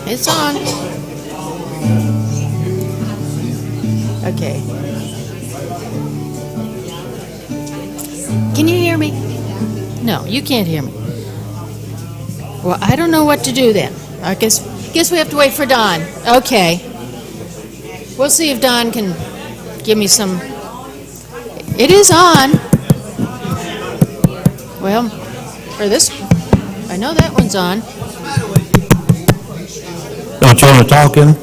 It's on. Okay. Can you hear me? No, you can't hear me. Well, I don't know what to do then. I guess we have to wait for Don. Okay. We'll see if Don can give me some. It is on. Well, for this, I know that one's on. Don't you want to talk in?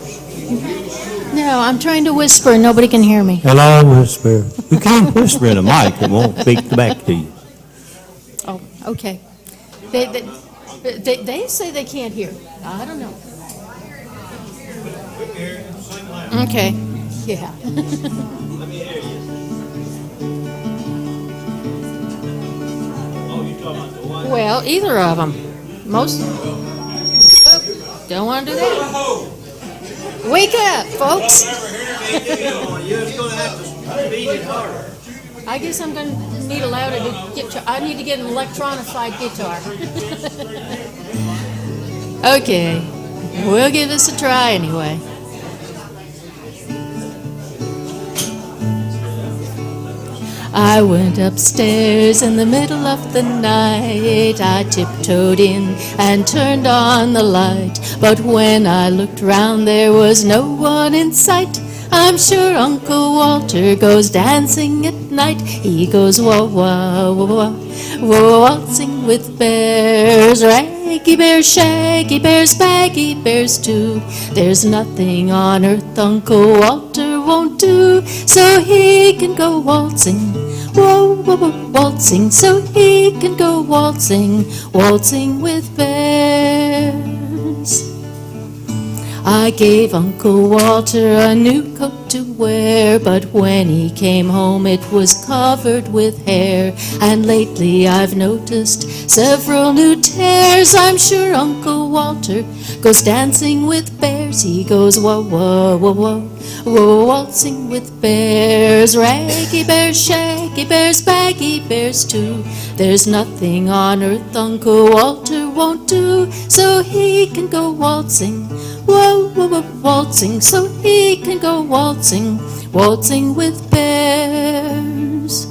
No, I'm trying to whisper and nobody can hear me. Hello, whisper. You can't whisper in a mic. It won't speak back to you. Oh, okay. They say they can't hear. I don't know. Okay. Yeah. Well, either of them. Most. Oh, don't want to do that. Wake up, folks. I guess I'm going to need a louder guitar. I need to get an electronified guitar. Okay. We'll give this a try anyway. I went upstairs in the middle of the night. I tiptoed in and turned on the light. But when I looked round, there was no one in sight. I'm sure Uncle Walter goes dancing at night. He goes wah wah wah wah, waltzing with bears. Raggy bears, shaggy bears, baggy bears too. There's nothing on earth Uncle Walter won't do, so he can go waltzing, whoa, whoa, whoa, waltzing, so he can go waltzing, waltzing with bears. I gave Uncle Walter a new coat to wear, but when he came home it was covered with hair. And lately I've noticed several new tears. I'm sure Uncle Walter goes dancing with bears. He goes whoa, whoa, whoa, whoa, whoa, waltzing with bears. Raggy bears, shaggy bears, baggy bears too. There's nothing on earth Uncle Walter won't do, so he can go waltzing, whoa, whoa, whoa, waltzing, so he can go waltzing, waltzing with bears.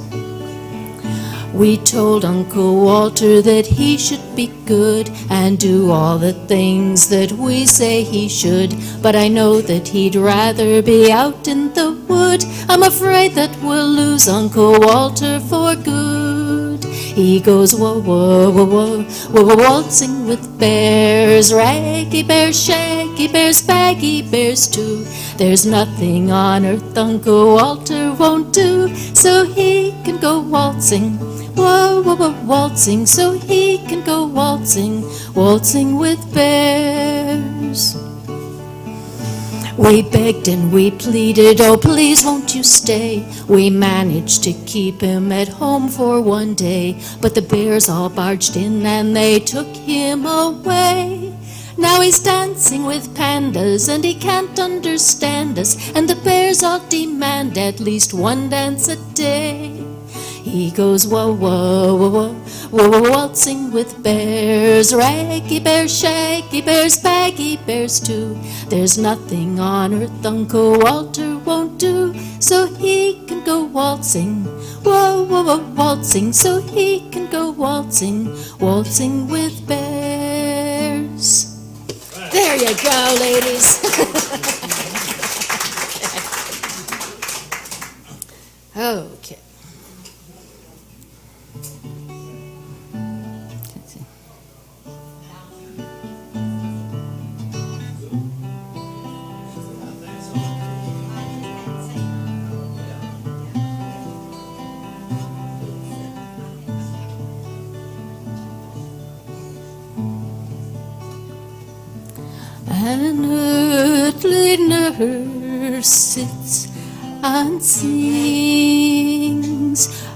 We told Uncle Walter that he should be good and do all the things that we say he should, but I know that he'd rather be out in the wood. I'm afraid that we'll lose Uncle Walter for good. He goes whoa, whoa, whoa, whoa, whoa, whoa, waltzing with bears. Raggy bears, shaggy bears, baggy bears too. There's nothing on earth Uncle Walter won't do, so he can go waltzing, whoa, whoa, whoa, waltzing, so he can go waltzing, waltzing with bears. We begged and we pleaded, oh please won't you stay. We managed to keep him at home for one day, but the bears all barged in and they took him away. Now he's dancing with pandas and he can't understand us, and the bears all demand at least one dance a day. He goes whoa, whoa, whoa, whoa, whoa, waltzing with bears. Raggy bears, shaggy bears, baggy bears too. There's nothing on earth Uncle Walter won't do, so he can go waltzing, whoa, whoa, whoa, waltzing, so he can go waltzing, waltzing with bears. There you go, ladies. Okay. An earthly nurse sits and sings,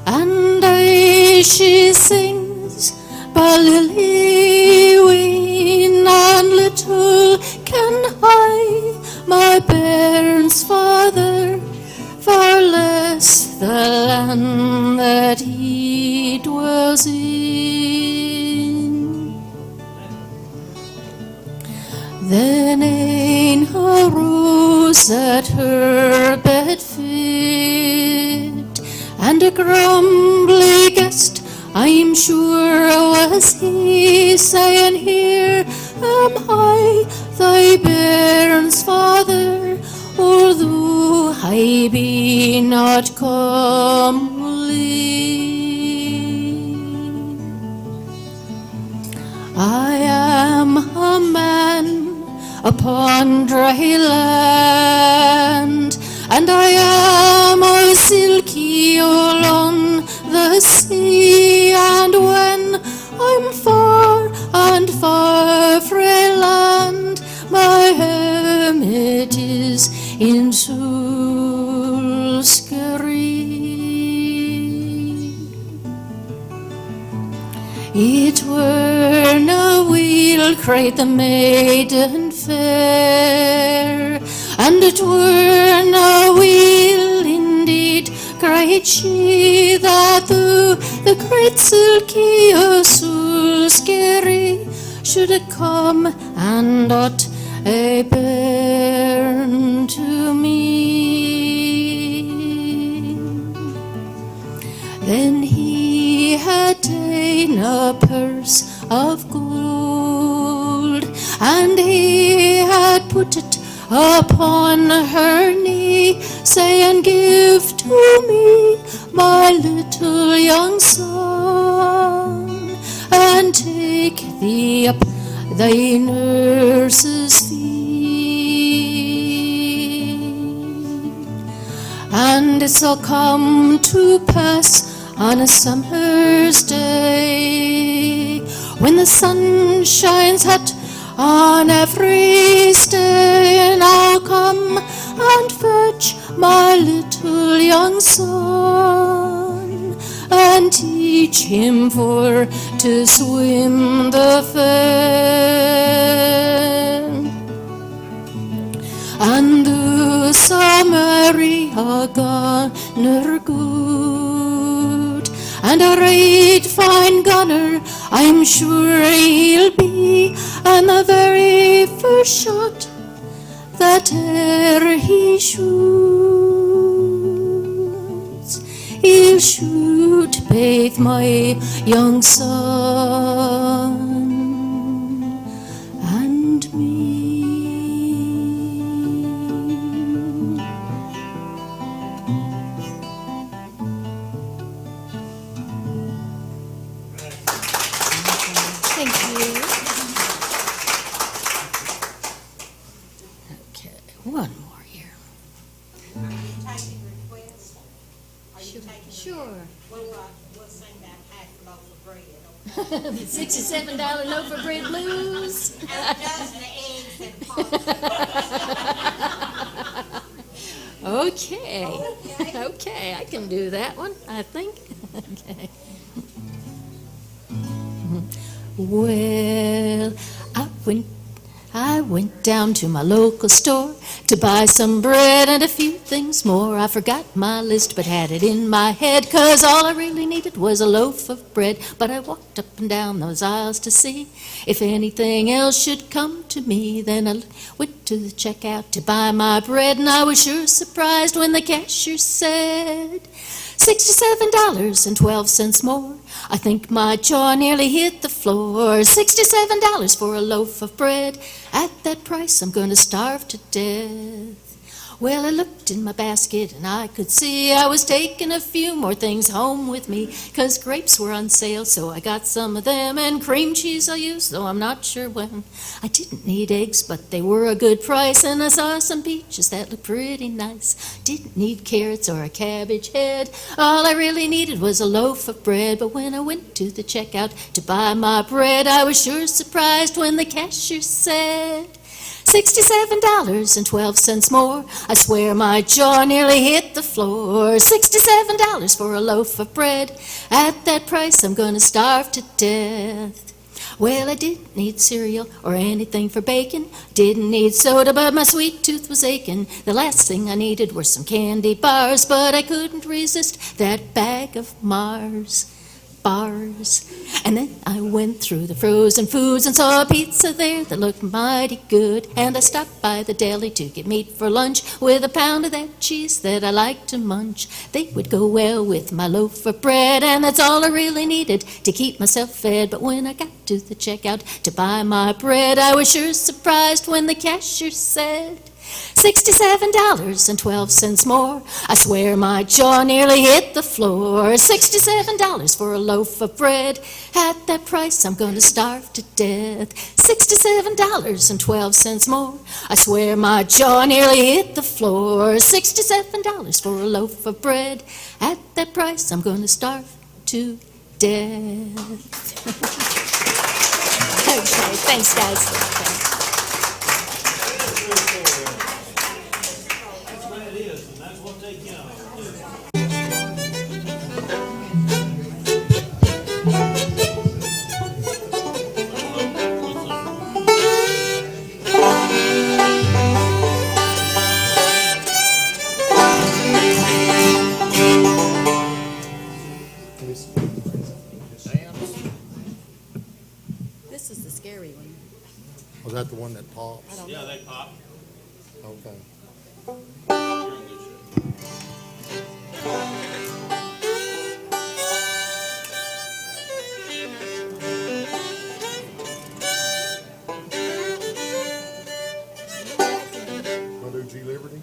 and as she sings, by lily ween and little can I, my bairn's father, far less the land that he dwells in. Then it. And a grumbly guest, I'm sure was he, saying, Here am I, thy bairn's father, although I be not comely. I am a man upon dry land, and I am a silky all on the sea, and when I'm far and far frae land, my hermit is in Asbury. It were no weal, cried the maiden fair, and it were no weal indeed, cried she, that the great silky Asbury should have come and not a bairn to me. Then he had ta'en a purse of gold, and he had put it upon her knee, saying, Give to me my little young son, and take thee up thy nurse's feet. And it shall come to pass on a summer's day, when the sun shines hot on every stay, and I'll come and fetch my little young son, and teach him for to swim the fen. And the Samaria gunner good, and a right fine gunner I'm sure he'll be, and the very first shot that e'er he shoots, he'll shoot baith my young son and me. Thank you. Okay, one more here. Are you taking requests? Are you taking? Sure. We'll sing that half loaf of bread. The $67 loaf of bread blues. And a dozen of eggs and pork. Okay. Okay, I can do that one, I think. Okay. Well, I went down to my local store to buy some bread and a few things more. I forgot my list but had it in my head, 'cause all I really needed was a loaf of bread. But I walked up and down those aisles to see if anything else should come to me. Then I went to the checkout to buy my bread, and I was sure surprised when the cashier said, $67.12 more. I think my jaw nearly hit the floor. $67 for a loaf of bread. At that price, I'm going to starve to death. Well, I looked in my basket and I could see I was taking a few more things home with me, 'cause grapes were on sale, so I got some of them, and cream cheese I'll use, though I'm not sure when. I didn't need eggs, but they were a good price, and I saw some peaches that looked pretty nice. Didn't need carrots or a cabbage head. All I really needed was a loaf of bread. But when I went to the checkout to buy my bread, I was sure surprised when the cashier said, $67.12 more. I swear my jaw nearly hit the floor. $67 for a loaf of bread. At that price, I'm gonna starve to death. Well, I didn't need cereal or anything for bacon. Didn't need soda, but my sweet tooth was aching. The last thing I needed were some candy bars, but I couldn't resist that bag of Mars. bars. And then I went through the frozen foods and saw a pizza there that looked mighty good. And I stopped by the deli to get meat for lunch with a pound of that cheese that I like to munch. They would go well with my loaf of bread, and that's all I really needed to keep myself fed. But when I got to the checkout to buy my bread, I was sure surprised when the cashier said, $67.12 more. I swear my jaw nearly hit the floor. $67 for a loaf of bread. At that price, I'm going to starve to death. $67.12 more. I swear my jaw nearly hit the floor. $67 for a loaf of bread. At that price, I'm going to starve to death. Okay, thanks, guys. This is the scary one. Was that the one that pops? I don't Yeah, know. they pop. Okay. You're in good shape. Wanna do G Liberty?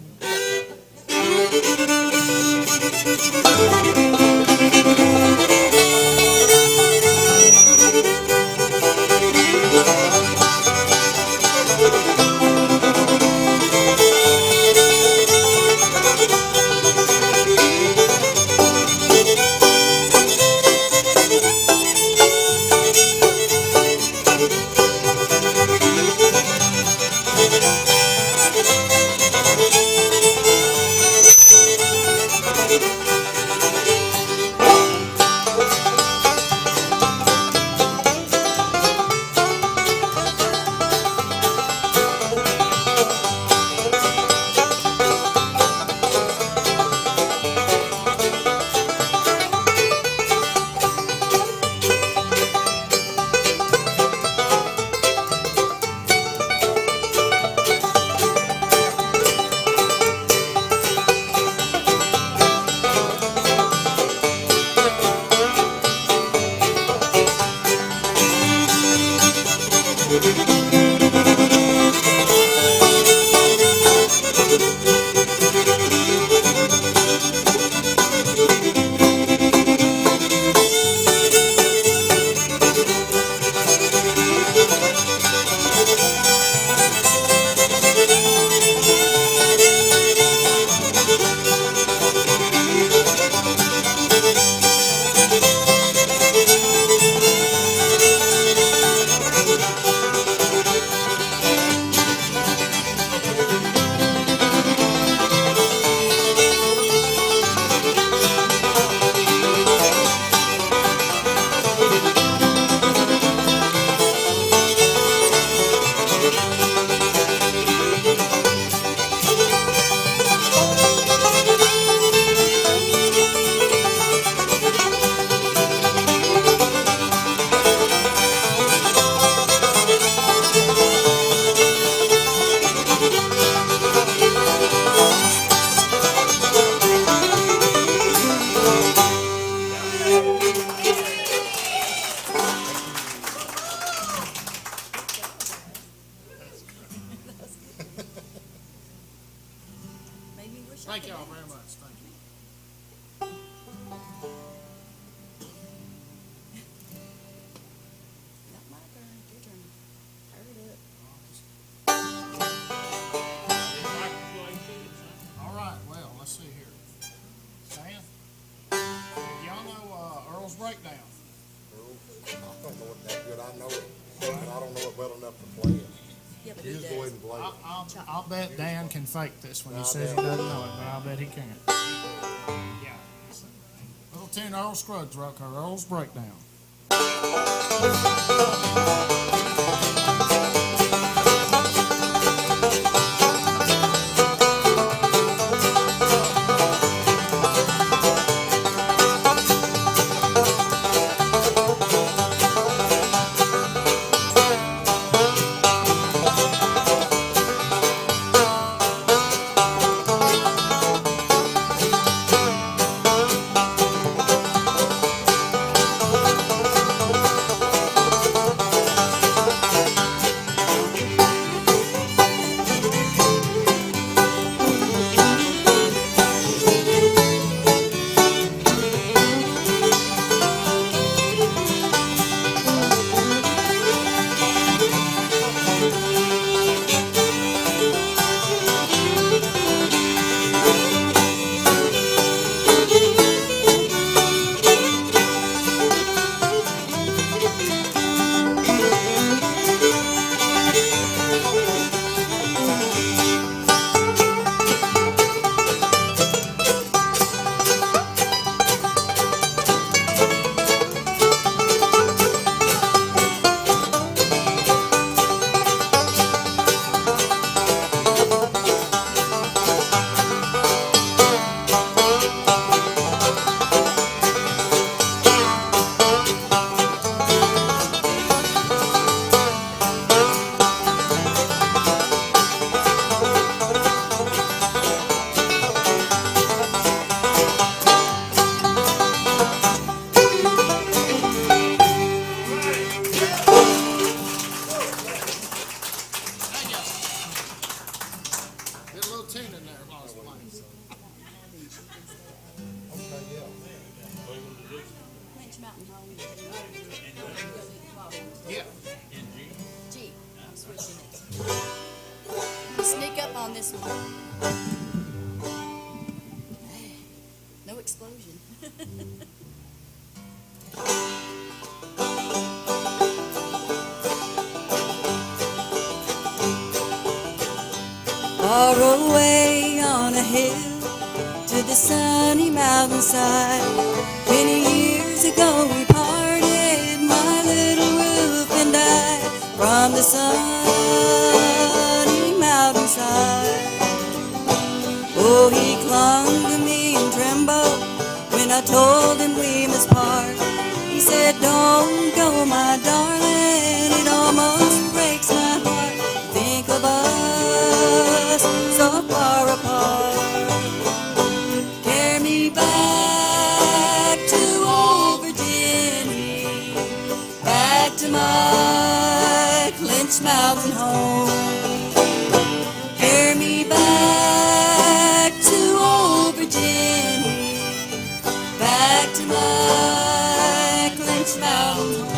Made me wish I Thank could y'all dance. very much, thank you. Not my turn, your turn. Hurry up. All right, well, let's see here. Stan, y'all know Earl's Breakdown? I don't know it that good. I know it, but I don't know it well enough to play it. Yeah, but You he just go ahead does. and play it. I'll bet Dan can fake this when he I says he bet. doesn't know it, but I'll bet he can. Yeah. Little tune Earl Scruggs wrote called Earl's Breakdown. Mountain Home. Yeah. G. I'm switching it. Sneak up on this one. No explosion. Far away on a hill to the sunny mountainside. Many years ago we parted, my little roof and I, from the sunny mountainside. Oh, he clung to me and trembled when I told him we must part. He said, don't go, my darling, it almost breaks my heart. Think of us so far apart. Carry me back to old Virginia, back to my Clinch Mountain home. Carry me back to old Virginia, back to my Clinch Mountain home.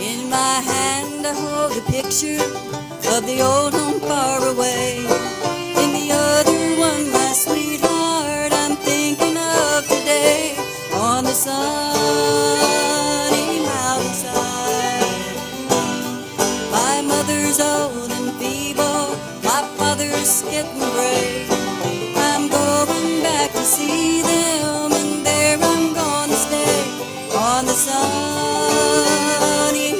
In my hand I hold a picture of the old home far away. In the other one, my sweetheart I'm thinking of today, on the sunny mountainside. My mother's old and feeble, my father's getting gray. I'm going back to see them, and there I'm gonna stay, on the sunny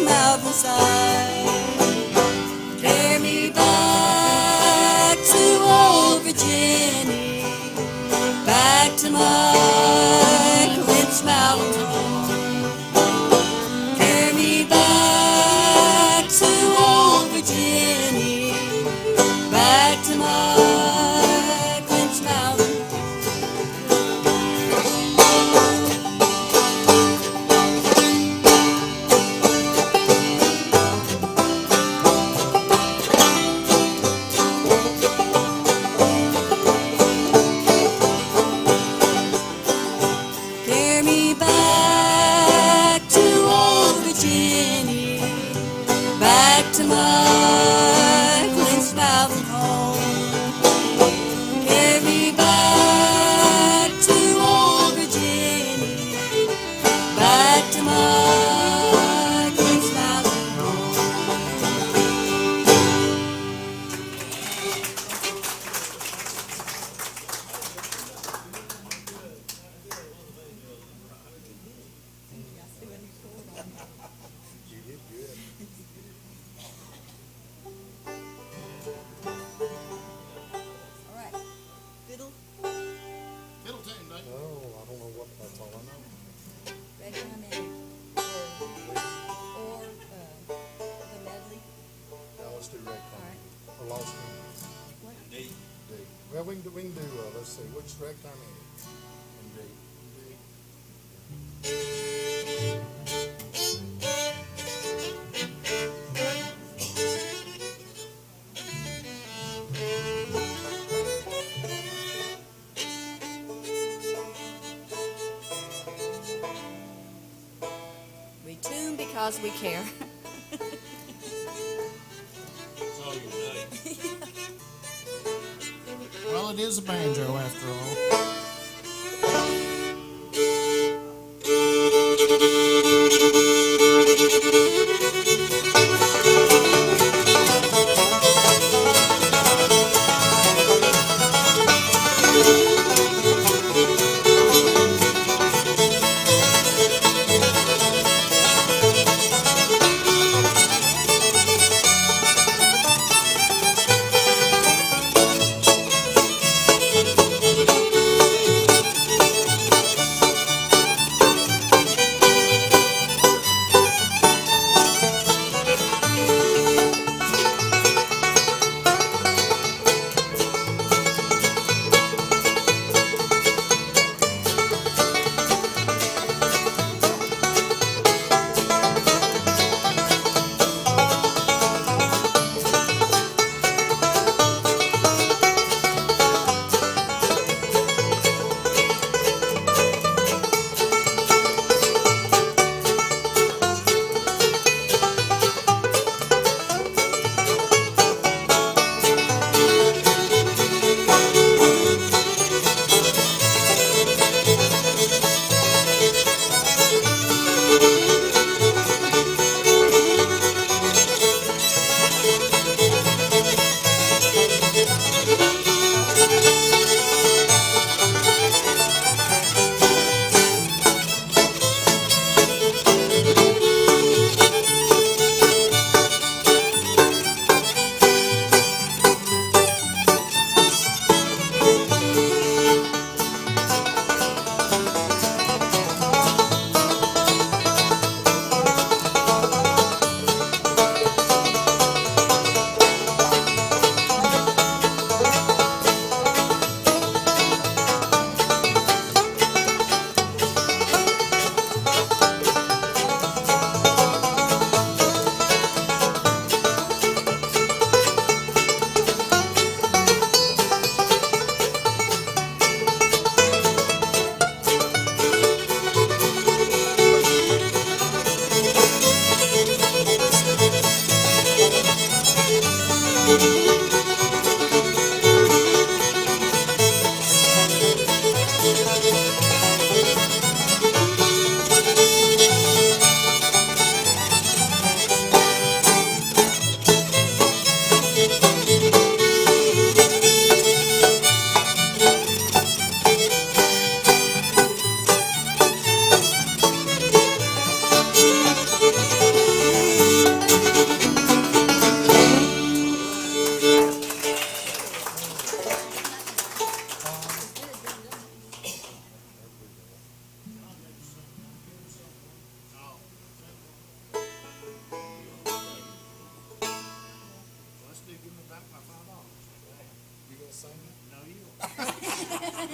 mountainside. Carry me back to old Virginia, back to my Clinch Mountain home. Carry me back to old Virginia, back to my Clinch Mountain. Carry me back to old Virginia, back to my Clinch Mountain home. Carry me back to old Virginia, back to my Clinch Mountain home. You did good. All right. Fiddle, Fiddle tune, Dave. No, I don't know what, that's all I know. ragtime, and or the medley. Now let's do ragtime. Or lost me. What? D. Well, we can do, let's see, which ragtime is it? In D. We tune because we care. That's all you say. Well, it is a banjo after all.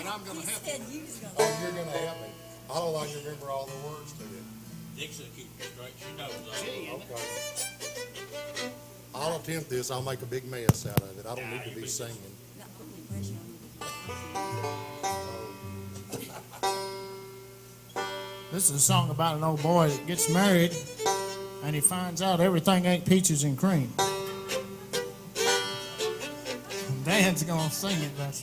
I'm gonna help He said you was gonna. Oh, you're gonna help me. I don't like to remember all the words to it. Dixie will keep you straight. She knows all. you. Okay. I'll attempt this. I'll make a big mess out of it. I don't need to be singing. Not putting any pressure on you. This is a song about an old boy that gets married and he finds out everything ain't peaches and cream. And Dan's gonna sing it, that's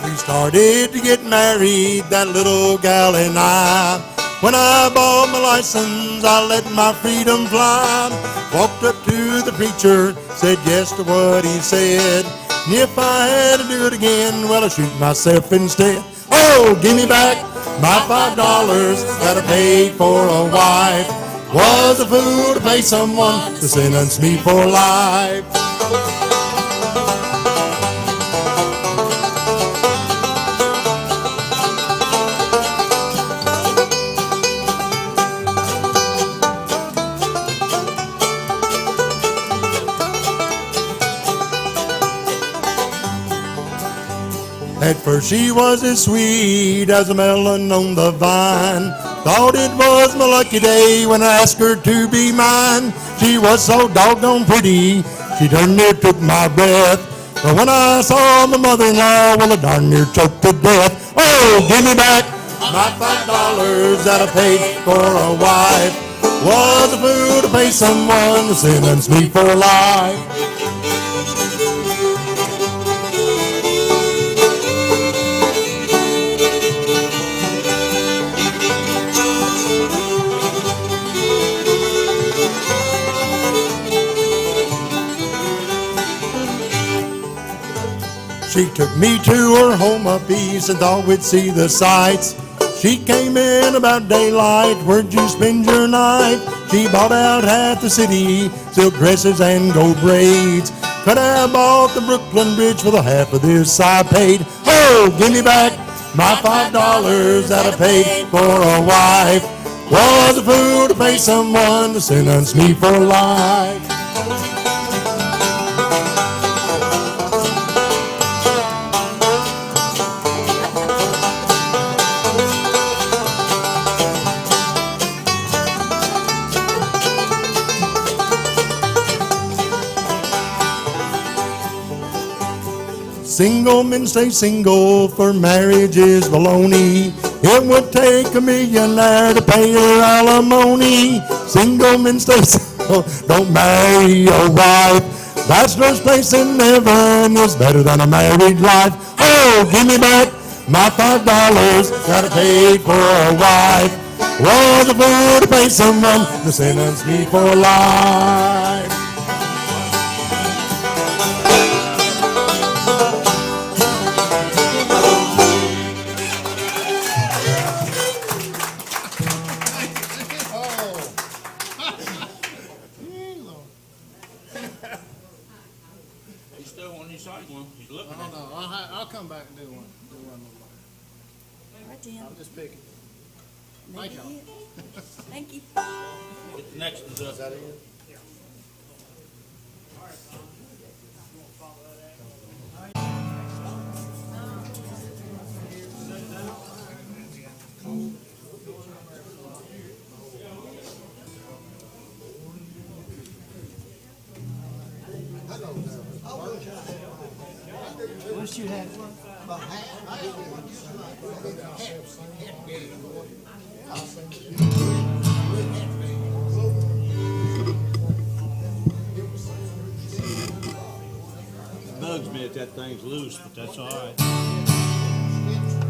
We started to get married, that little gal and I. When I bought my license, I let my freedom fly. Walked up to the preacher, said yes to what he said. And if I had to do it again, well, I'd shoot myself instead. Oh, give me back my $5 that I paid for a wife. Was a fool to pay someone to sentence me for life. At first she was as sweet as a melon on the vine. Thought it was my lucky day when I asked her to be mine. She was so doggone pretty, she darn near took my breath. But when I saw my mother-in-law, well, I darn near choked to death. Oh, give me back my $5 that I paid for a wife. Was a fool to pay someone to sentence me for life. She took me to her home up east and thought we'd see the sights. She came in about daylight, where'd you spend your night? She bought out half the city, silk dresses and gold braids. Could have bought the Brooklyn Bridge for the half of this I paid. Oh, give me back my $5 that I paid for a wife. Was a fool to pay someone to sentence me for life. Single men stay single, for marriage is baloney. It would take a millionaire to pay your alimony. Single men stay single, don't marry your wife. Bachelor's place in heaven is better than a married life. Oh, give me back my $5 that I paid for a wife. Was a fool to pay someone to sentence me for life. He's still on his side one. He's looking I at don't it. know. I'll come back and do one. Right, Tim. I'm just picking. Maybe Thank you. it. Thank you. Get the next one's up. Wish you had Bugs me if that thing's loose, but that's all right.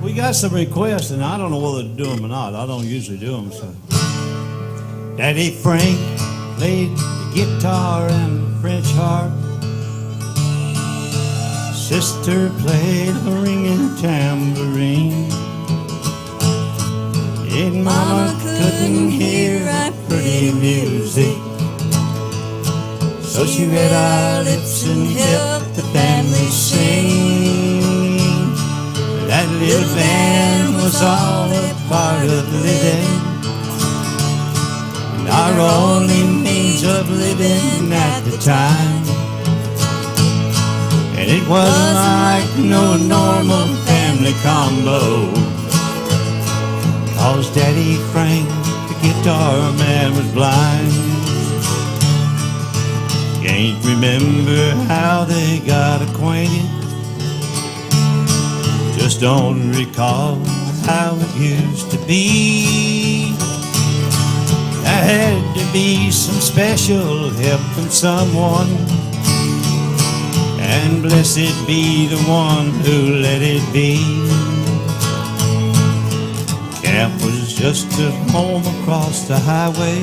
We got some requests, and I don't know whether to do them or not. I don't usually do them, so. Daddy Frank played the guitar and French harp. Sister played a ringing tambourine. And Mama couldn't hear that pretty music, so she read our lips and helped the family sing. That little band was all a part of living, and our only means of living at the time. And it wasn't like no normal family combo, 'cause Daddy Frank, the guitar man, was blind. Can't remember how they got acquainted, just don't recall how it used to be. There had to be some special help from someone, and blessed be the one who let it be. Camp was just a home across the highway,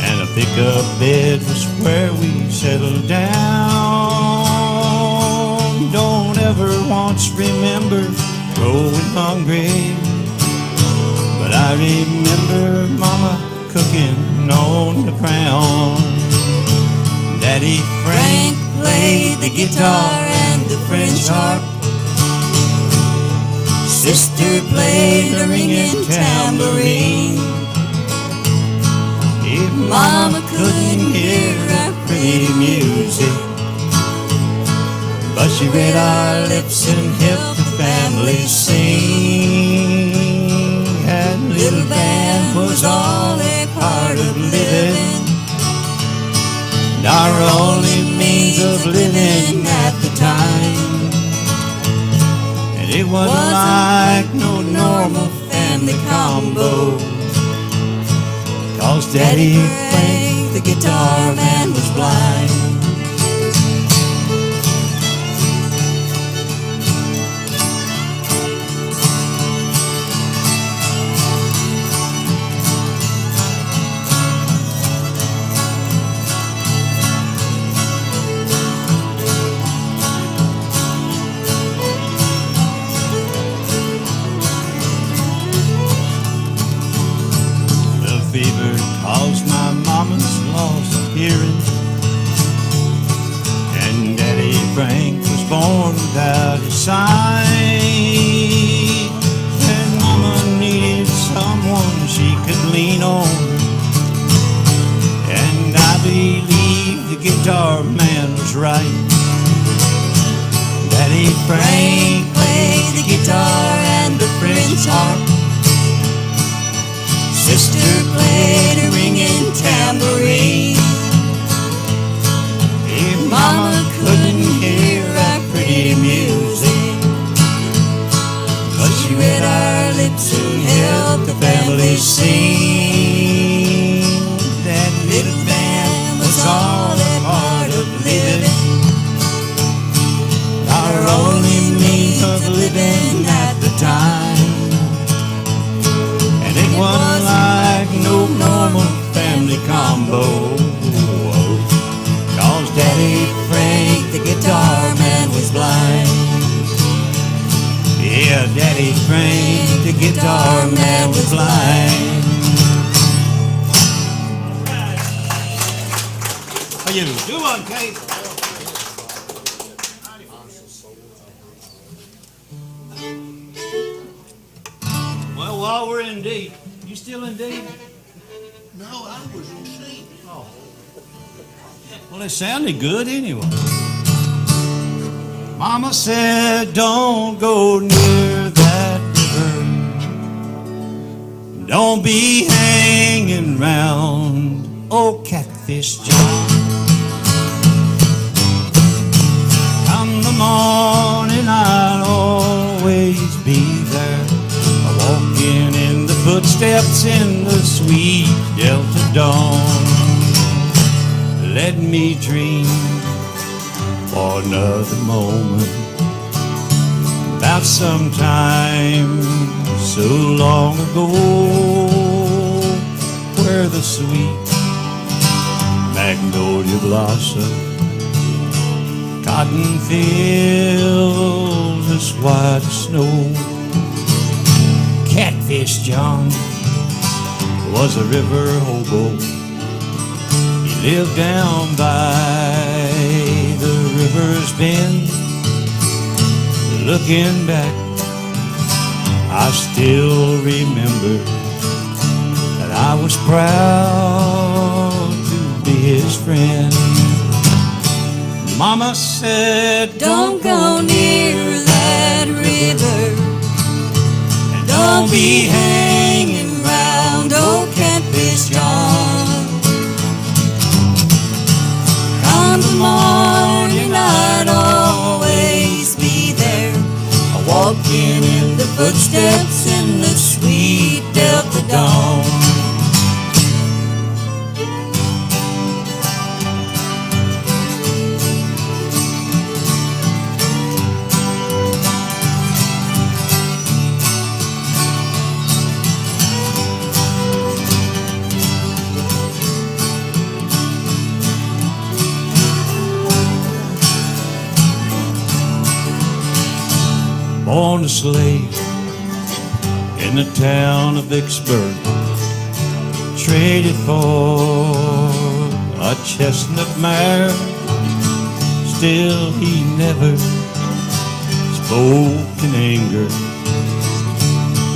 and a pickup bed was where we settled down. Don't ever once remember growing hungry, but I remember Mama cooking on the ground. Daddy Frank played the guitar and the French harp. Sister played the ringing tambourine. If Mama couldn't hear our pretty music, but she read our lips and helped the family sing. That little band was all a part of living, and our only means of living at the time. And it wasn't like no normal family combo, 'cause Daddy Frank, the guitar man, was blind. Fever caused my mama's lost hearing, and Daddy Frank was born without his sight. And Mama needed someone she could lean on, and I believe the guitar man was right. Daddy Frank played the guitar and the French harp. Sister played a ringing tambourine. If Mama couldn't hear our pretty music, but she read our lips and helped the family sing. That little band was all a part of living, our only means of living at the time. And it wasn't like no normal family combo, 'cause Daddy Frank, the guitar man, was blind. Yeah, Daddy Frank, the guitar man, was blind. How you doing, Kate? Well, while we're in D, you still in D? No, I was in C. Oh. Well, it sounded good anyway. Mama said, don't go near that river. Don't be hanging round old Catfish John. Come the morning, I'll always be there, walking in the footsteps in the sweet Delta dawn. Let me dream for another moment about some time so long ago, where the sweet magnolia blossom, cotton fields as white as snow, Catfish John was a river hobo. He lived down by the river's bend. Looking back, I still remember that I was proud to be his friend. Mama said, Don't go near that river. Don't be hanging round old Catfish John. Come the morning, I'd always be there, walking in the footsteps in the sweet Delta dawn. born a slave in the town of Vicksburg, traded for a chestnut mare. Still he never spoke in anger,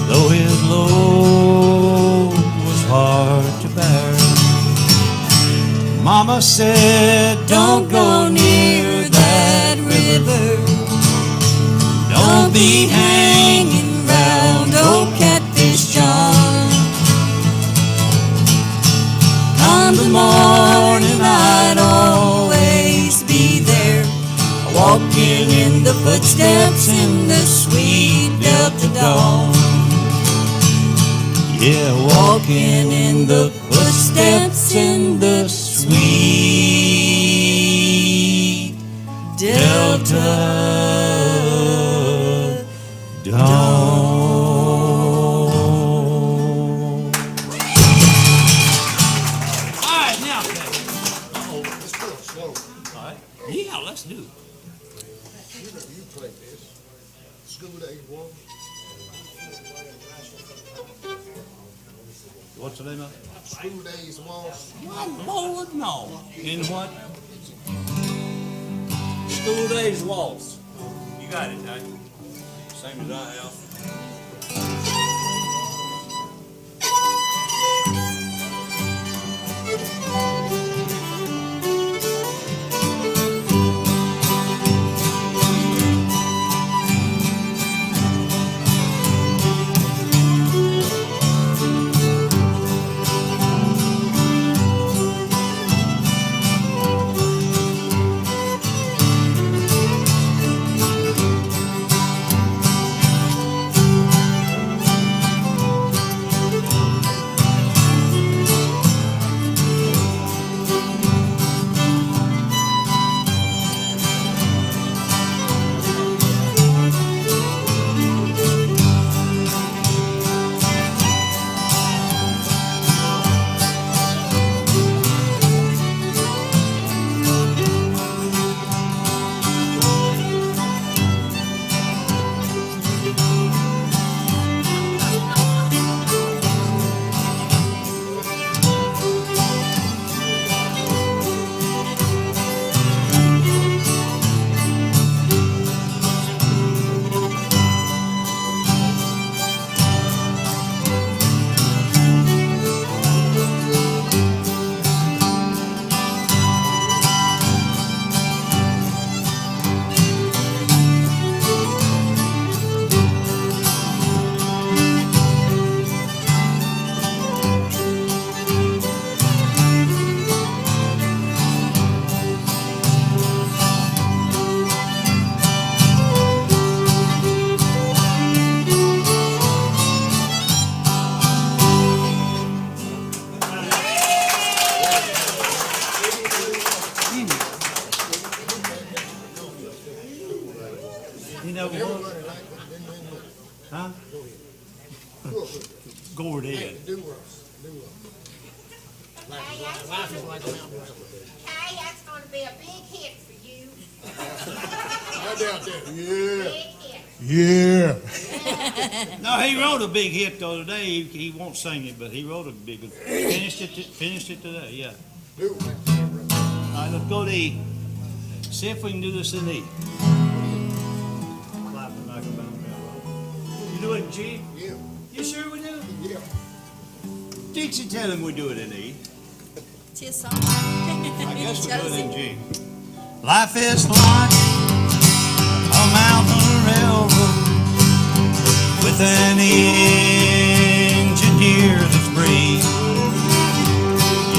though his load was hard to bear. Mama said, don't go near that river. Don't be hanging round old Catfish John. Come the morning, I'd always be there, walking in the footsteps in the sweet Delta dawn. Yeah, walking in the footsteps in the sweet Delta dawn. All right, now, Let's go slow. all right. Yeah, let's do it. You play this. School Days Waltz. What's the name of it? School Days Waltz. My Lord, no. In what? School Days Waltz. You got it, Doug. Same as I have. You know what? Huh? Go ahead. Life is like a mountain river. Hey, that's gonna be a big hit for you. I doubt that. Yeah. Big hit. Yeah. No, he wrote a big hit the other day. He won't sing it, but he wrote a big one. Finished it today, yeah. All right, let's go to E. See if we can do this in E. You do it in G? Yeah. You sure we do? Yeah. Dixie, tell him we do it in E. It's his song. I guess we'll do it in G. Life is like a mountain railroad with an engineer that's brave.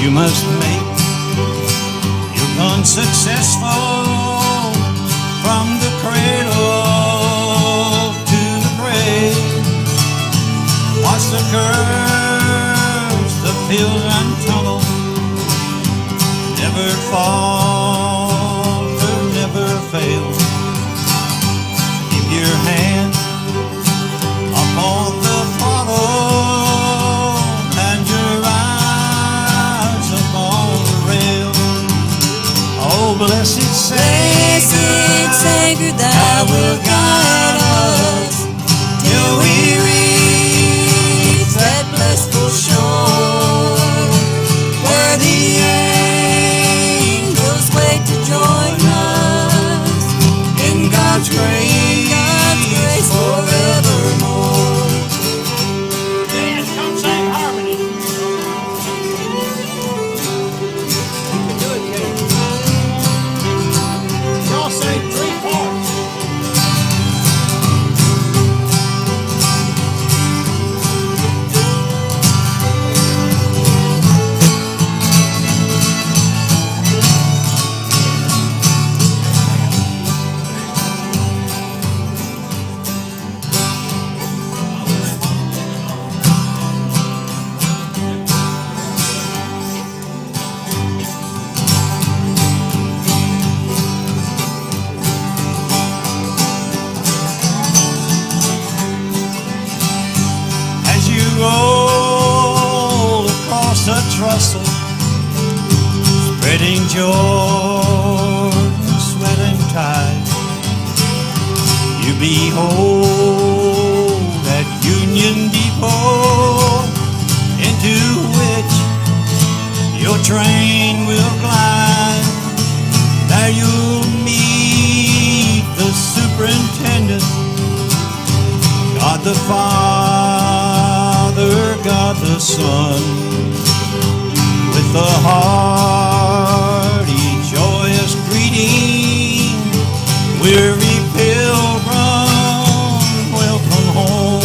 You must make your gun successful from the cradle to the grave. Watch the curves, the hills and tunnels, never falter, never fail. Keep your hand upon the throttle and your eyes upon the rail. Oh, blessed Savior, thou wilt guide us till we reach that blissful shore where the angels wait to join us in God's grace forevermore. Yes, come sing harmony. You can do it, Kate. Y'all say 3 parts. As you roll across the trestle, spreading Jordan's swelling tide, you behold that Union Depot into which your train will glide. There you'll meet the superintendent, God the Father, God the Son, with a hearty, joyous greeting, weary pilgrim, welcome home.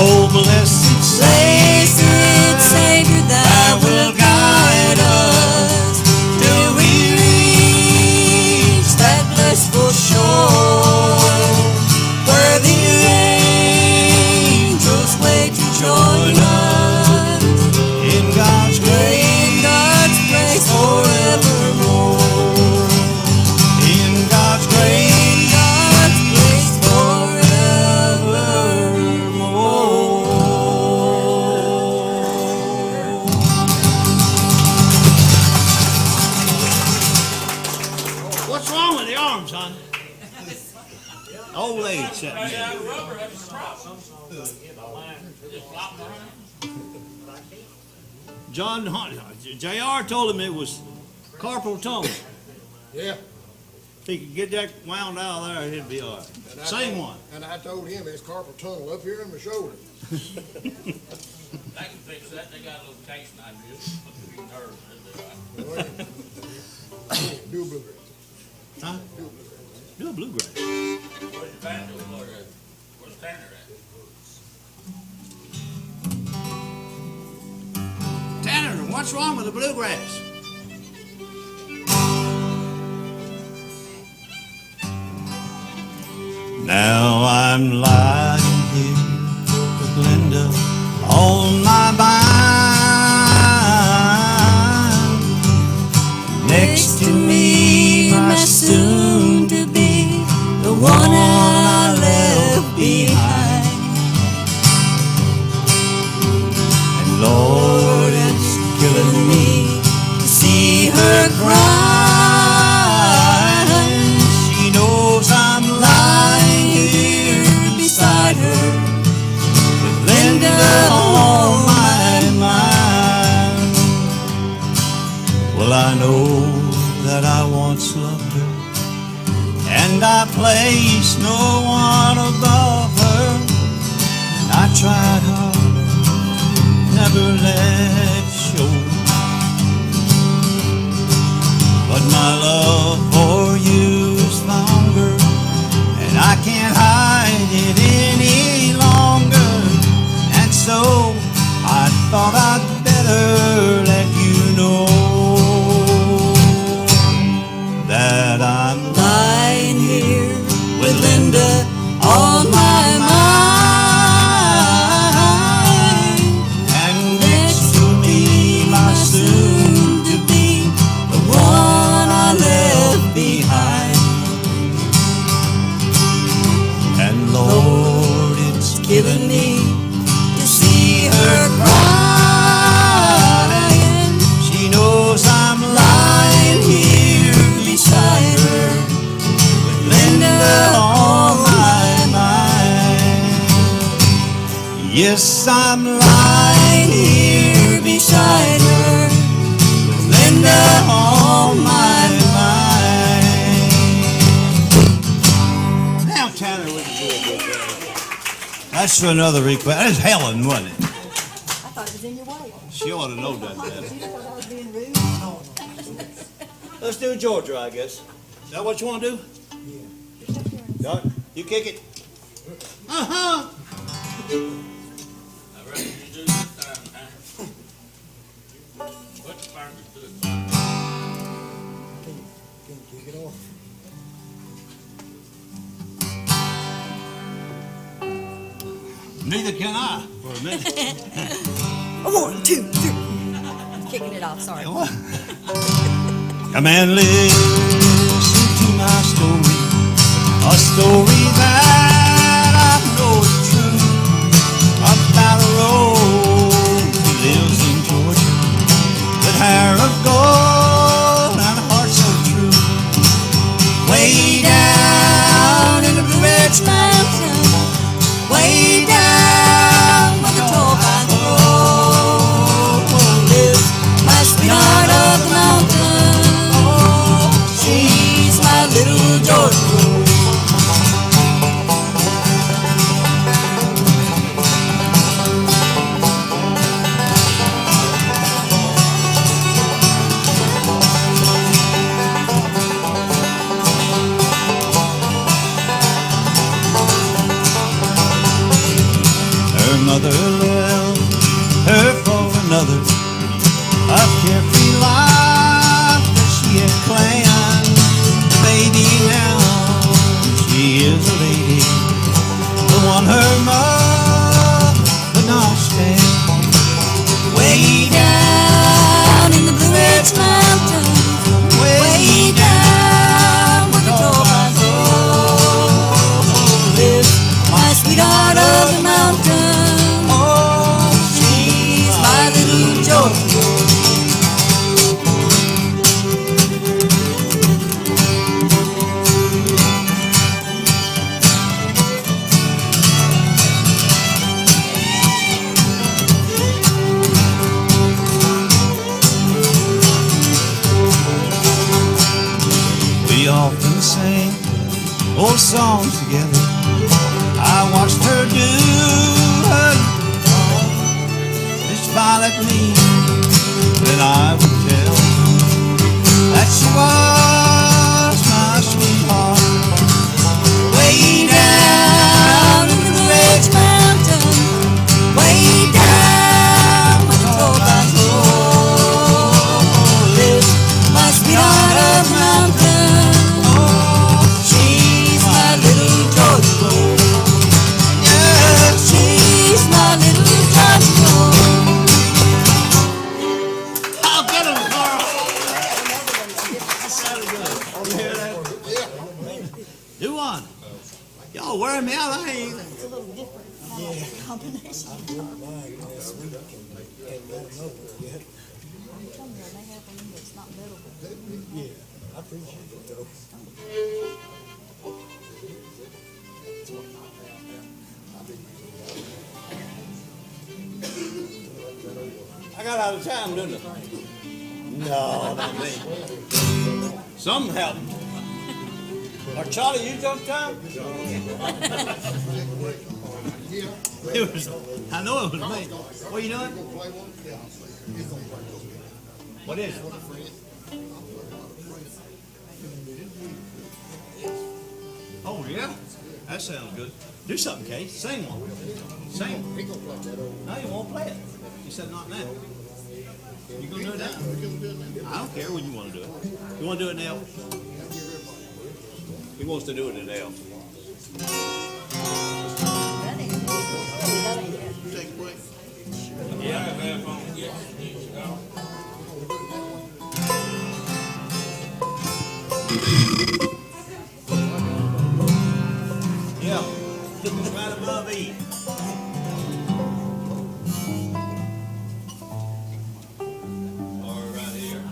Oh, blessed Savior, thou wilt guide us till we reach that blissful shore where the angels wait to join us in God's grace forevermore. In God's grace forevermore. What's wrong with the arms, hon? Old lady sitting there. John J.R. told him it was carpal tunnel. Yeah. If he could get that wound out of there, he'd be all right. Same one. And I told him it's carpal tunnel up here in my shoulder. They can fix that, they got a little case knife, nerves, Do bluegrass. Huh? Do a bluegrass. Where's the banjo player at? Where's Tanner at? Tanner, what's wrong with the bluegrass? Now I'm lying here with Linda on my mind. Next to me, my soon to be, The one I left behind. and Lord, it's killing me To see her cry. She knows I'm lying here once loved her, and I placed no one above her. And I tried hard, never let it show, but my love for you is stronger, and I can't hide it any longer. And so I thought I'd better let you know that I'm Lying here with Linda on my mind, and next to me my soon to be, the one I left behind. and Lord, it's Killing me to see her crying. she knows I'm lying here beside her, with Linda on my mind. Yes, I'm lying here beside her, with Linda on my mind. Now, Tanner, we can do it good. That's for another request. That's Helen, wasn't it? I thought it was in your way. She ought to know that better. You thought I was being rude? Let's do Georgia, I guess. Is that what you want to do? Yeah. You kick it. Uh-huh. I reckon you do this time, huh? Put the fingers to the fire. Can't kick it off. Neither can I, for a minute. 1, 2, 3. Kicking it off, sorry. Come and listen to my story, a story that I know is true, about a road who lives in Georgia, with hair of gold and a heart so true. Way down in the Blue Ridge Mountains, way down where the tall pines grow, lives my sweetheart of the mountain. She's my little Georgia Rose. Her mother left her for another, a carefree life that she had planned. Baby, now she is a lady, the one her mother could not stand. Way down in the Blue Ridge Mountains, way down where the tall pines grow, lives my sweetheart of the mountain. Oh, she's my little Georgia Rose. We often sang old songs together. I watched her do her part. She smiled at me, then I would tell that she was my sweetheart. Way down in the Ridge Mountain, way down where the tall pines grow, lives my sweetheart of the mountain. Oh, she's my little Georgia Rose. Yeah, she's my little Georgia Rose. I'll get him, Carl. Do one. Y'all wear me out. I ain't. It's a little different combination. I'm telling you, they have one that's not metal. I appreciate it though. I got out of time, didn't I? No, not me. Something happened. Or Charlie, you jumped time? It was, I know it was me. What are you doing? What is it? Oh, yeah? That sounds good. Do something, Case. Sing one. Sing one. No, you won't play it. You said not now. You gonna do it now? I don't care when you want to do it. You want to do it now? He wants to do it now. Yeah, it's right above E. Or right here.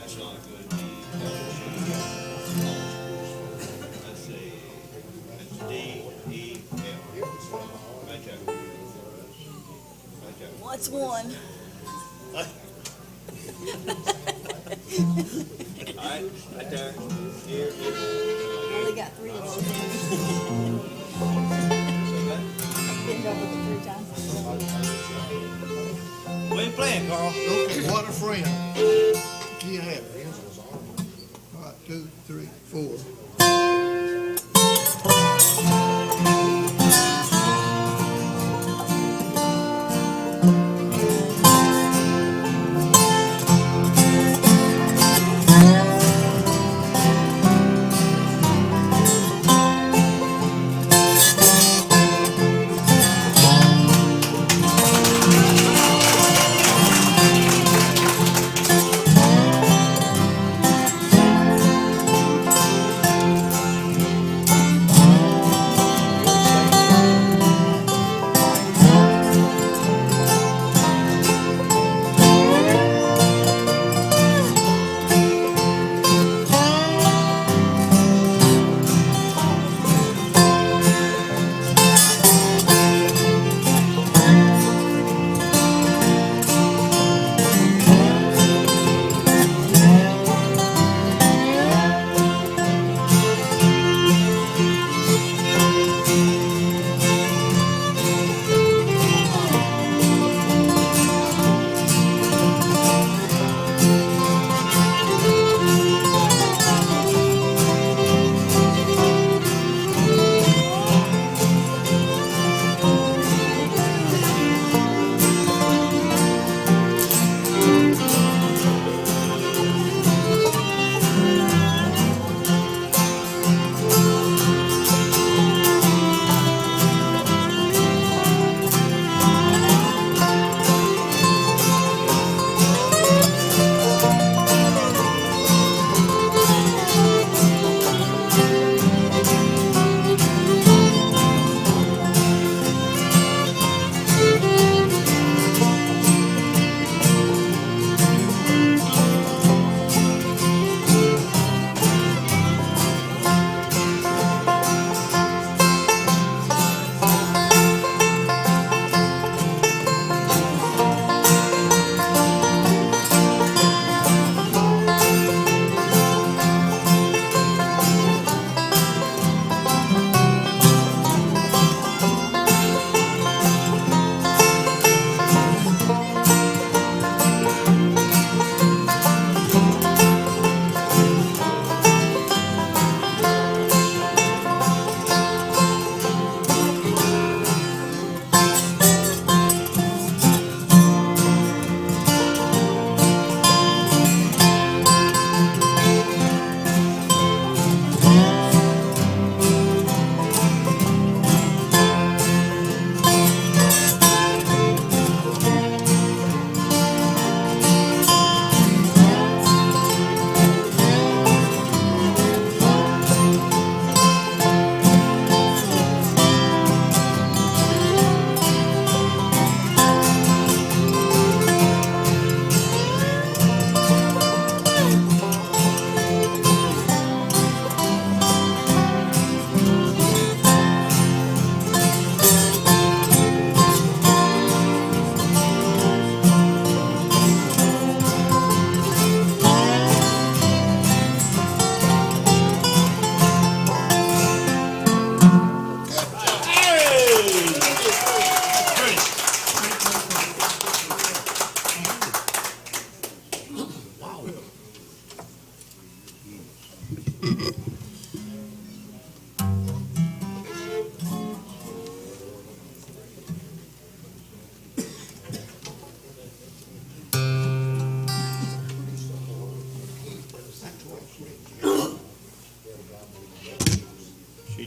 That's not a good D. Let's see. It's D, E, F. Right there. Right there. What's one? All right, right there. Here, here. Only got three of those. Been over the 3 times. What are you playing, Carl? Okay, what a friend. Key and a half. All right, 2, 3, 4.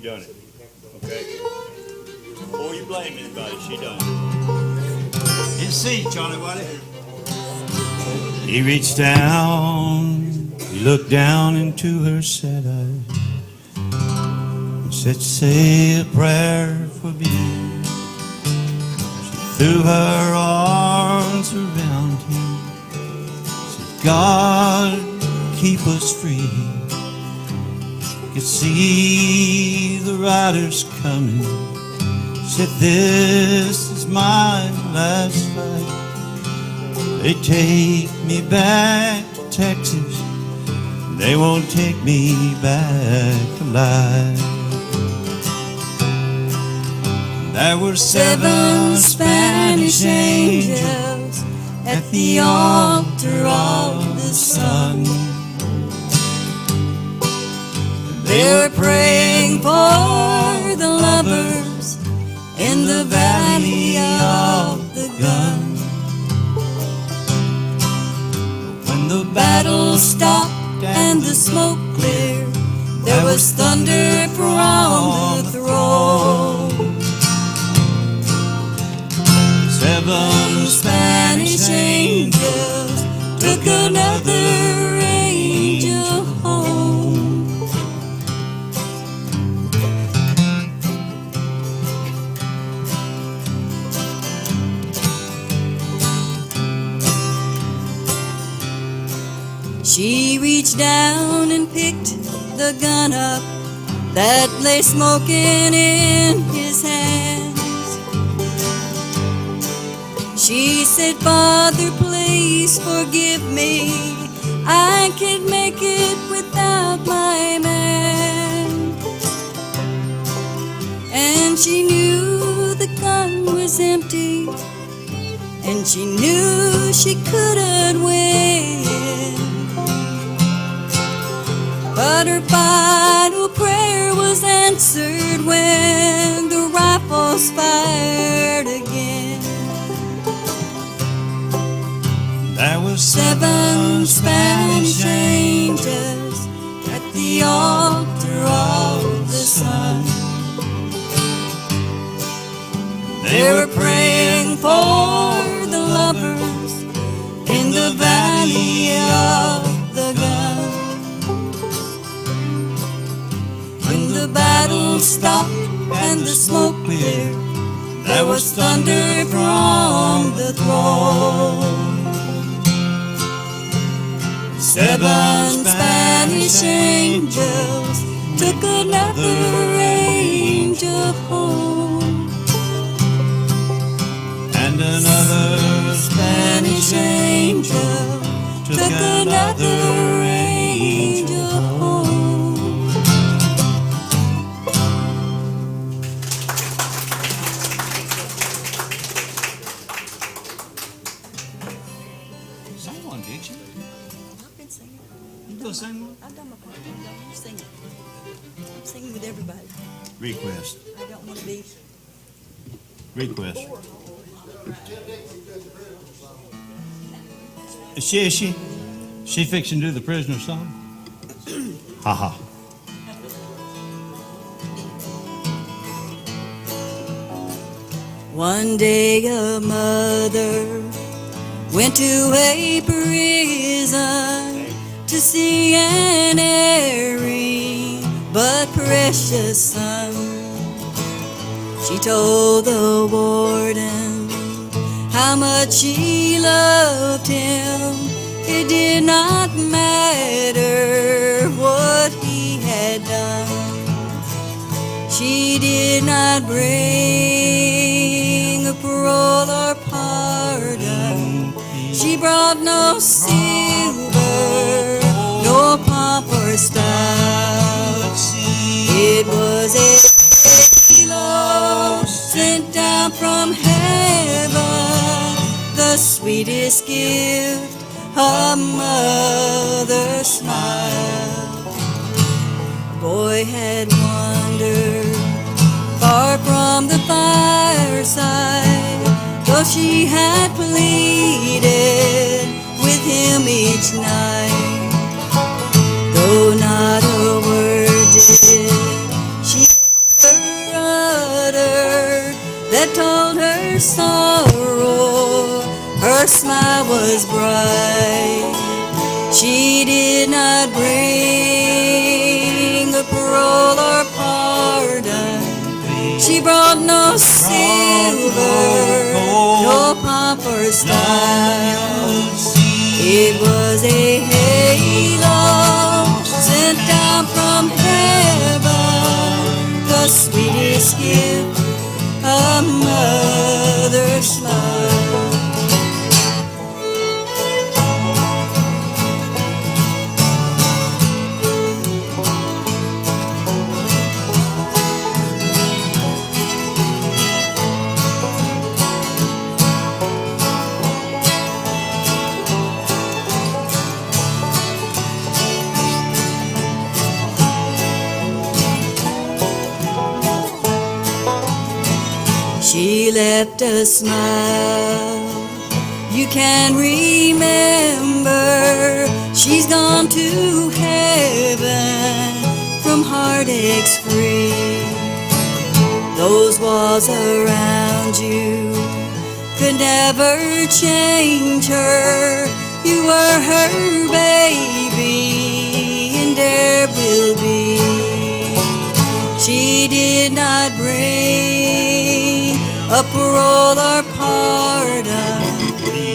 done it. Okay? Before you blame anybody, she done it. His seat, Johnny Whitey. He reached down, he looked down into her sad eyes, and said, say a prayer for me. She threw her arms around him, said, God, keep us free. Could see the riders coming, said, this is my last fight. They take me back to Texas, they won't take me back alive. There were 7 Spanish angels at the altar of the sun. They were praying for the lovers in the valley of the gun. When the battle stopped and the smoke cleared, there was thunder from the throne. 7 Spanish angels took another angel home. She reached down and picked the gun up that lay smoking in his hands. She said, Father, please forgive me. I can't make it without my man. And she knew the gun was empty, and she knew she couldn't win. But her final prayer was answered when the rifles fired again. There were 7 Spanish angels at the altar of the sun. They were praying for the lovers in the valley of the gun. When the battle stopped and the smoke cleared, there was thunder from the throne. 7 Spanish angels took another angel home. And another Spanish angel took another angel home. Sing one, did you? I've been singing. You gonna sing one? I've done my part. I'm singing. I'm singing with everybody. Request. I don't want to be. Request. Is she fixing to do the prisoner song? Ha ha. One day a mother went to a prison to see an erring but precious son. She told the warden how much she loved him. It did not matter what he had done. She did not bring a parole or pardon. She brought no silver, no pomp or style. It was a halo sent down from heaven, the sweetest gift a mother's smile. The boy had wandered far from the fireside, though she had pleaded with him each night. Though not a word did she that told her sorrow. Her smile was bright. She did not bring a parole or pardon. She brought no silver, no pomp or style. It was a halo sent down from heaven, the sweetest gift a mother's smile. She left a smile you can remember. She's gone to heaven from heartaches free. Those walls around you could never change her. You were her baby and there will be. She did not bring a parole or pardon.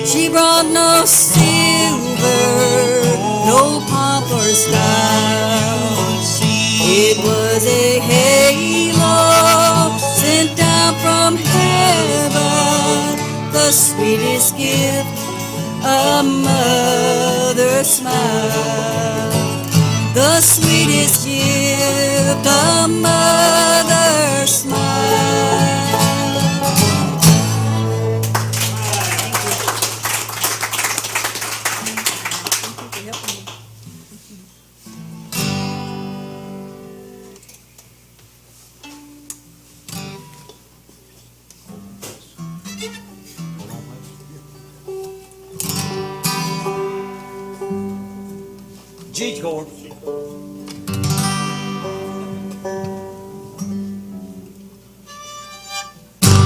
She brought no silver, no pomp or style. It was a halo sent down from heaven, the sweetest gift a mother's smile. The sweetest gift a mother's smile. G chord.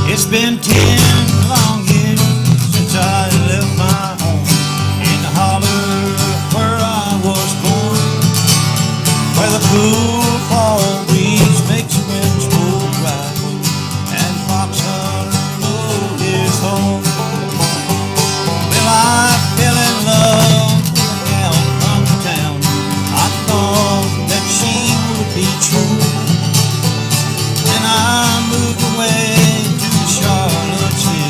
It's been 10 long years since I left my home in the holler where I was born, where the cool fall breeze makes the winds blow right and fox hunter load his home. Well, I fell in love with a gal from town. I thought that she would be true. Then I moved away to Charlottesville.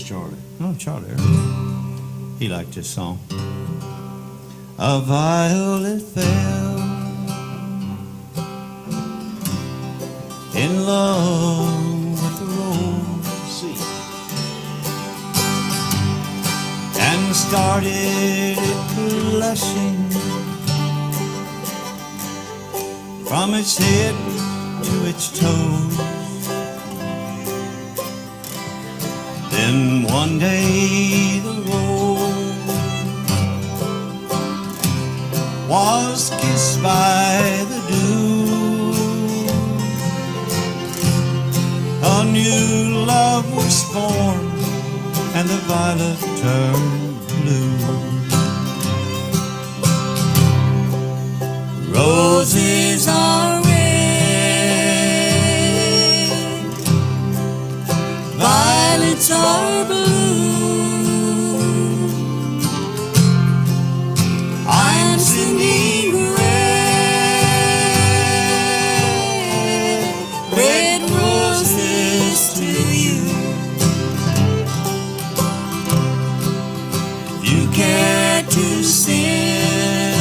Charlie. Oh, Charlie. He liked this song. A violet fell in love with the rose and started blushing from its head to its toes. Then one day the rose was kissed by the dew. A new love was born and the violet turned blue. Roses are red, violets are blue. I'm singing red roses to you. If you care to send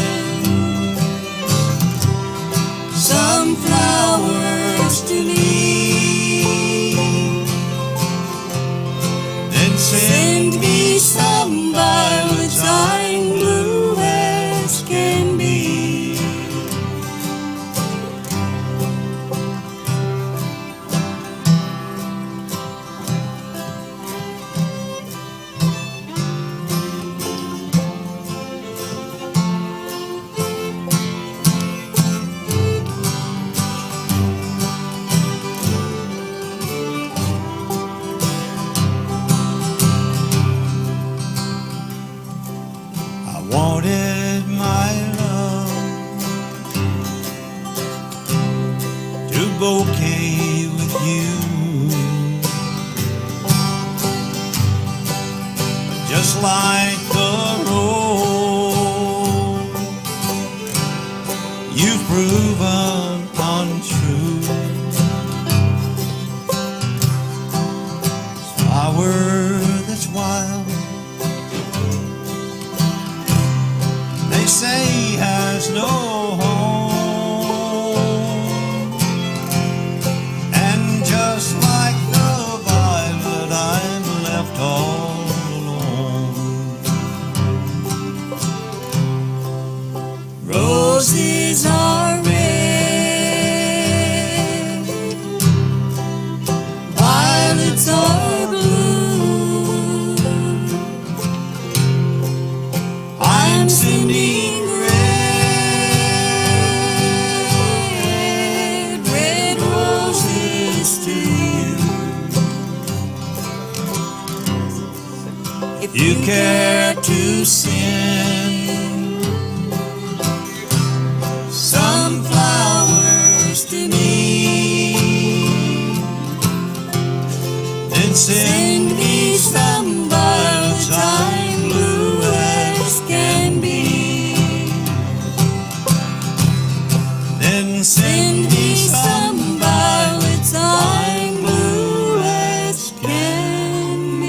some flowers to me, then send me some violets. I'm blue as can be. I wanted my love to bouquet with you, just like the rose you've proven untrue. Flower that's wild, they say has no home, and just like the violet I'm left all alone. Roses are red, violets are blue. I'm sending red roses to you. If you care to send some flowers to me, then send me some violets. I'm blue as can be. Then send me some violets. I'm blue as can be.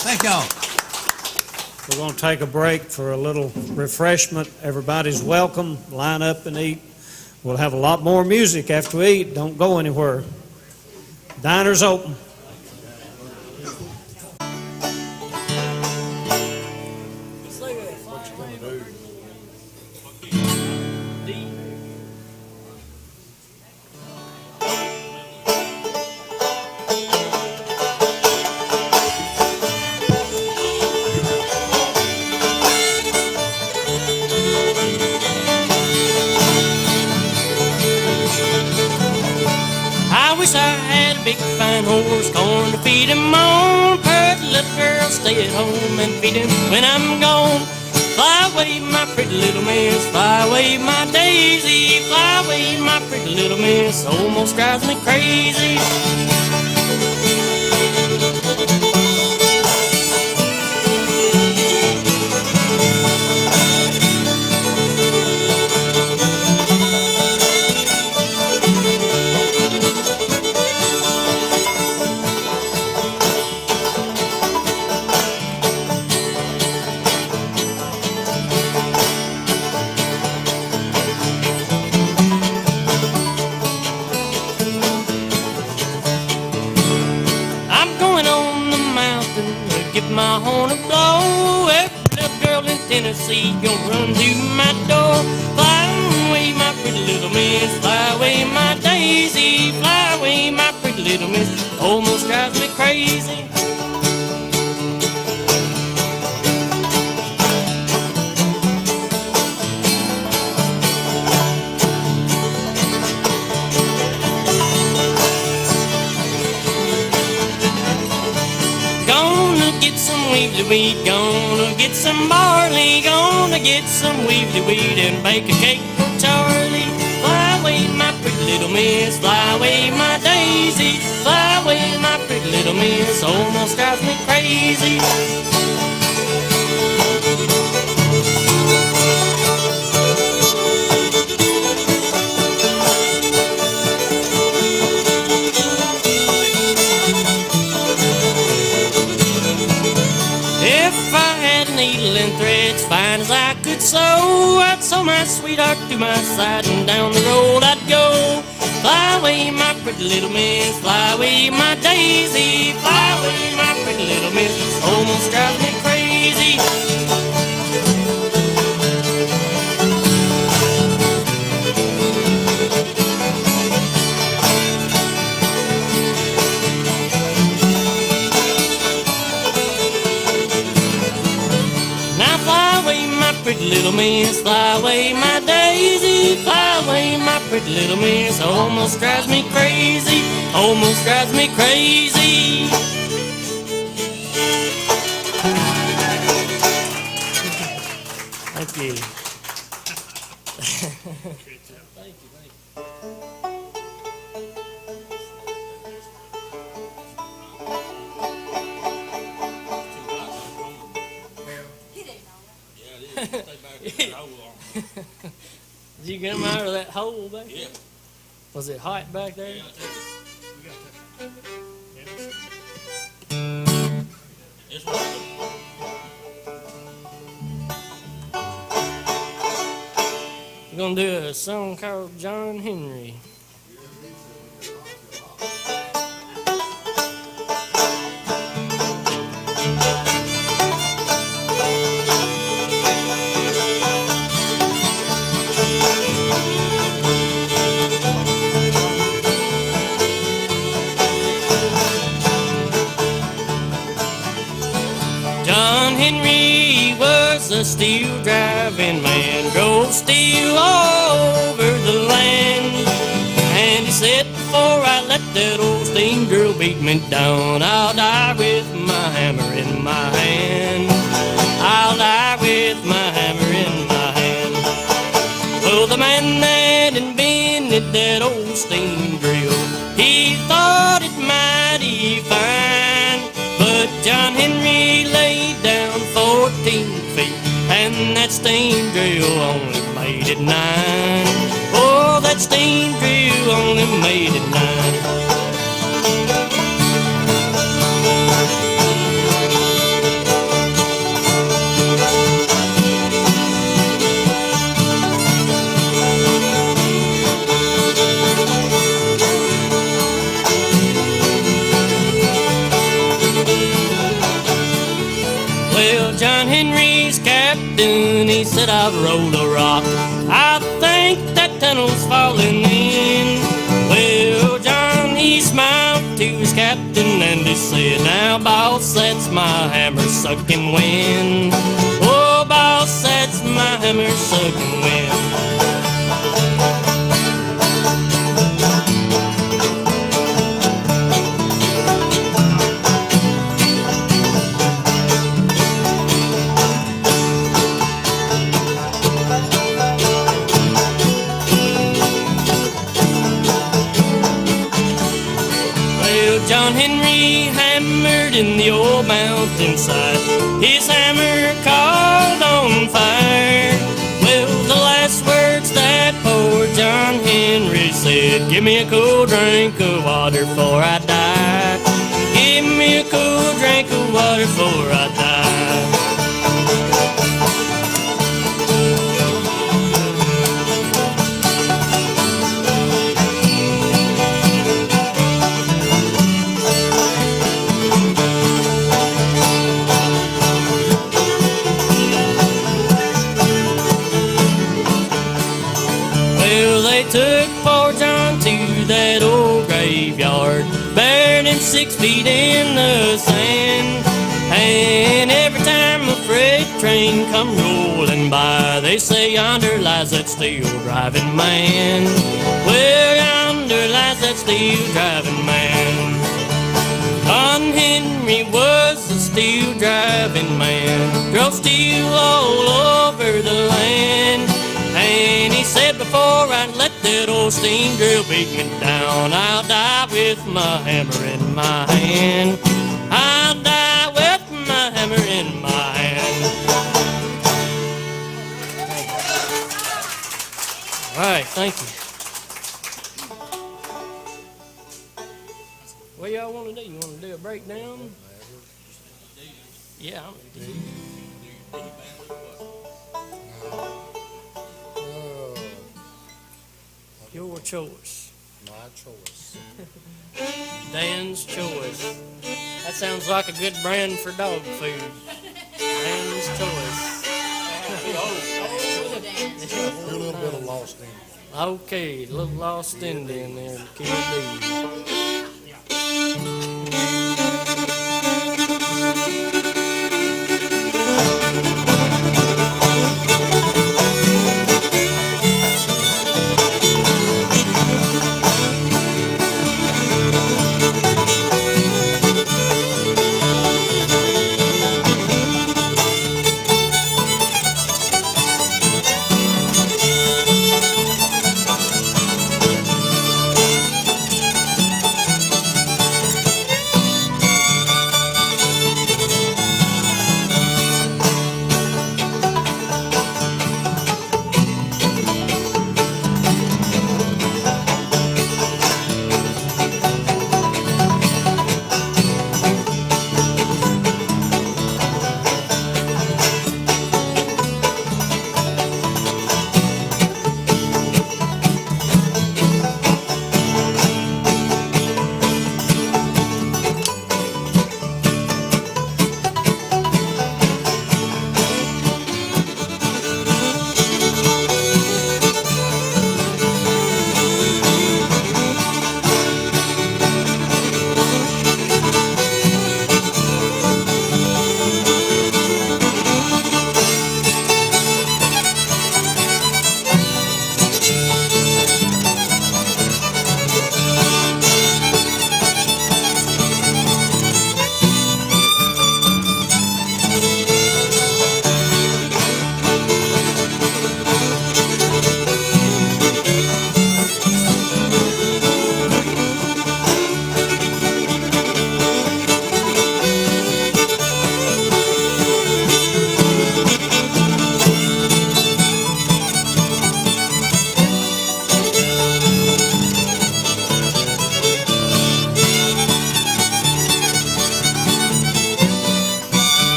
Thank y'all. We're going to take a break for a little refreshment. Everybody's welcome. Line up and eat. We'll have a lot more music after we eat. Don't go anywhere. Diner's open. I wish I had a big fine horse, corn to feed him on. Pretty little girl, stay at home and feed him when I'm gone. Fly away, my pretty little miss, fly away, my daisy. Fly away, my pretty little miss, almost drives me crazy. Tennessee, gonna run to my door. Fly away, my pretty little miss, fly away, my daisy, fly away, my pretty little miss, almost drives me crazy. Gonna get some weevily weed, gonna get some barley, gonna get some weevily weed and bake a cake for Charlie. Fly away, my pretty little miss, fly away, my daisy, fly away, my pretty little miss, almost drives me crazy. If I had needle and thread as fine as I could sew, I'd sew my sweetheart to my side and down the road I'd go. Fly away, my pretty little miss, fly away, my daisy, fly away, my pretty little miss, almost drives me crazy. Now fly away, my pretty little miss, fly away, my daisy, fly away, my pretty little miss, almost drives me crazy, almost drives me crazy. Thank you. Thank you. Did you get him out of that hole back there? Yeah. Was it hot back there? It's one. We're gonna do a song called John Henry. John Henry was a steel driving man, drove steel all over the land. And he said, before I let that old steam drill beat me down, I'll die with my hammer in my hand. I'll die with my hammer in my hand. Well, the man that invented that old steam drill, he thought it mighty fine. But John Henry laid down 14 feet, and that steam drill only made it 9. Oh, that steam drill only made it 9. Well, John Henry's captain, he said, I've rolled a rock, I think that tunnel's falling in. Well, John, he smiled to his captain and he said, now, boss, that's my hammer sucking wind. Oh, boss, that's my hammer sucking wind. John Henry hammered in the old mountainside. His hammer caught on fire. Well, the last words that poor John Henry said, give me a cool drink of water before I die. Give me a cool drink of water before I die. they took poor John to that old graveyard, buried him 6 feet in the sand. And every time a freight train come rolling by, they say yonder lies that steel driving man. Well, yonder lies that steel driving man. John Henry was a steel driving man, drove steel all over the land. And he said, before I let that old steam drill beat me down, I'll die with my hammer in my hand. I'll die with my hammer in my hand. All right, thank you. What y'all want to do? You want to do a breakdown? Yeah, I'm your choice. My choice. Dan's choice. That sounds like a good brand for dog food. Dan's choice. A little bit of lost in. Okay, a little lost Indian there, Kid D.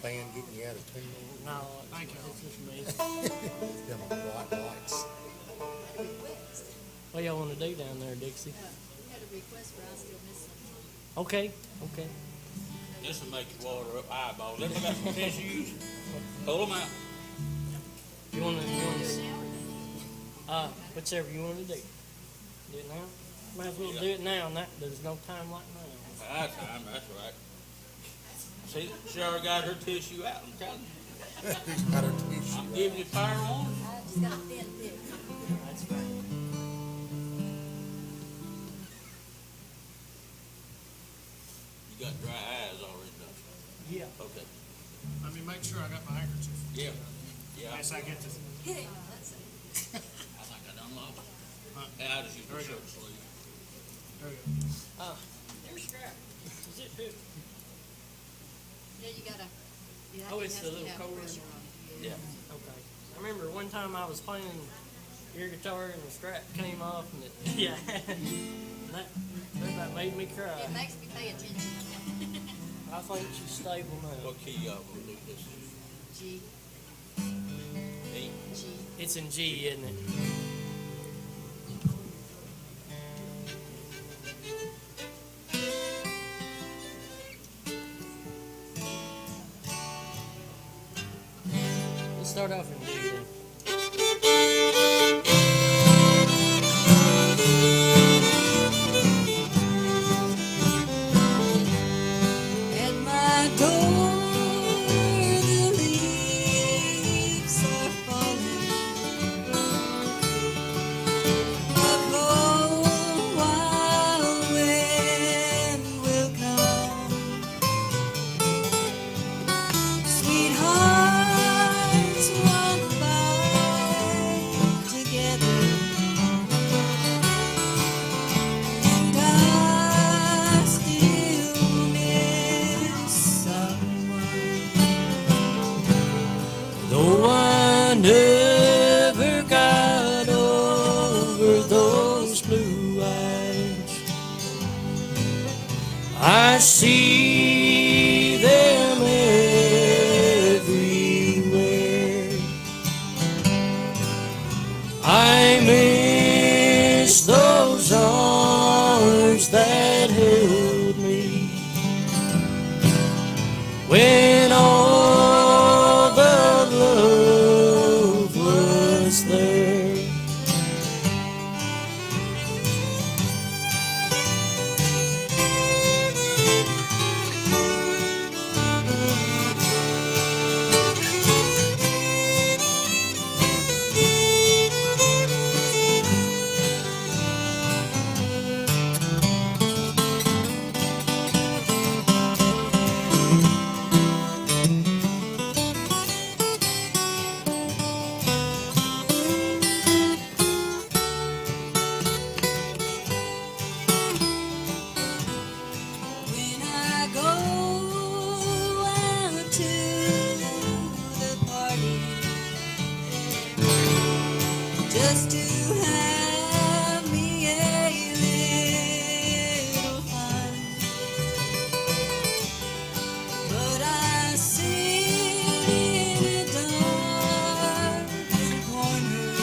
Band getting you out of tune. No, thank you. It's just me. Them white lights. What y'all want to do down there, Dixie? We had a request for I Still Miss Something. Okay, okay. This will make you water up eyeballs. Everybody got some tissues? Pull them out. You want to, whichever you want to do. Do it now? Might as well do it now, and there's no time like now. That's time, that's right. See, she already got her tissue out, I'm telling you. He's got her tissue. I'm giving you fire on it. I just got a thin pick. That's right. You got dry eyes already, don't you? Yeah. Okay. Let me make sure I got my handkerchief. Yeah. Yeah. Yes, I get this. Hit him, let's see. I think I done lost it. Yeah, I just used my shirt sleeve. There we go. There's scrap. Is it too? Yeah, you gotta. Oh, it's the little cord. pressure on it. Yeah. Okay. I remember one time I was playing your guitar and the strap came off and it, yeah. that made me cry. It makes me pay attention. I think she's stable now. What key y'all gonna do this? G, E? G. It's in G, isn't it? Let's start off in D then. At my door, the leaves are falling. A cold, wild wind will come. Sweethearts walk by together, and I still miss someone. Though I never got over those blue eyes, I see them everywhere. I miss those arms that held me when all the love was there. When I go out to the party, just to have me a little fun, but I sit in a dark corner,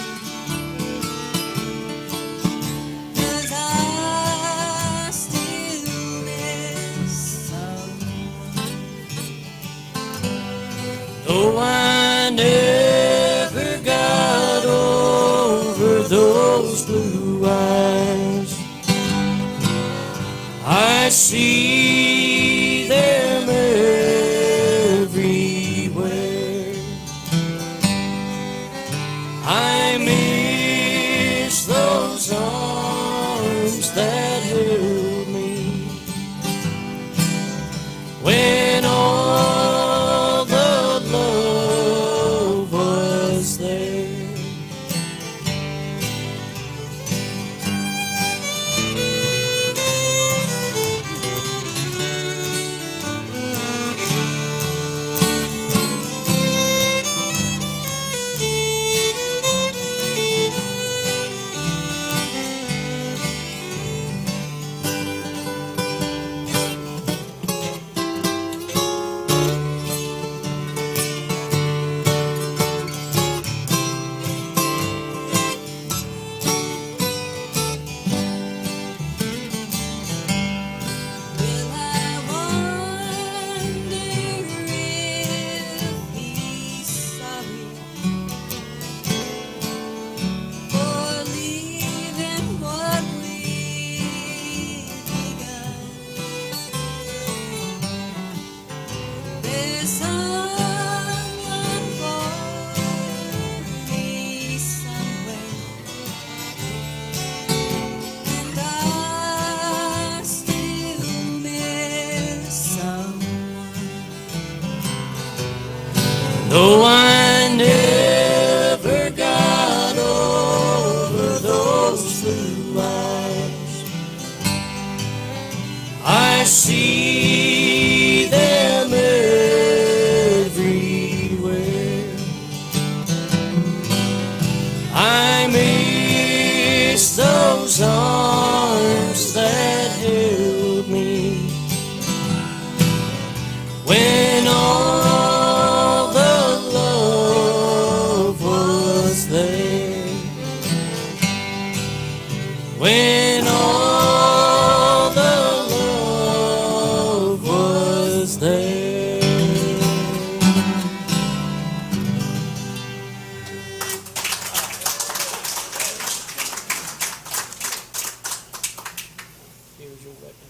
'cause I still miss someone. Though I never got over those blue eyes, I see them everywhere. I miss those arms that held me when all the love was there. when all the love was there. Here's your weapon.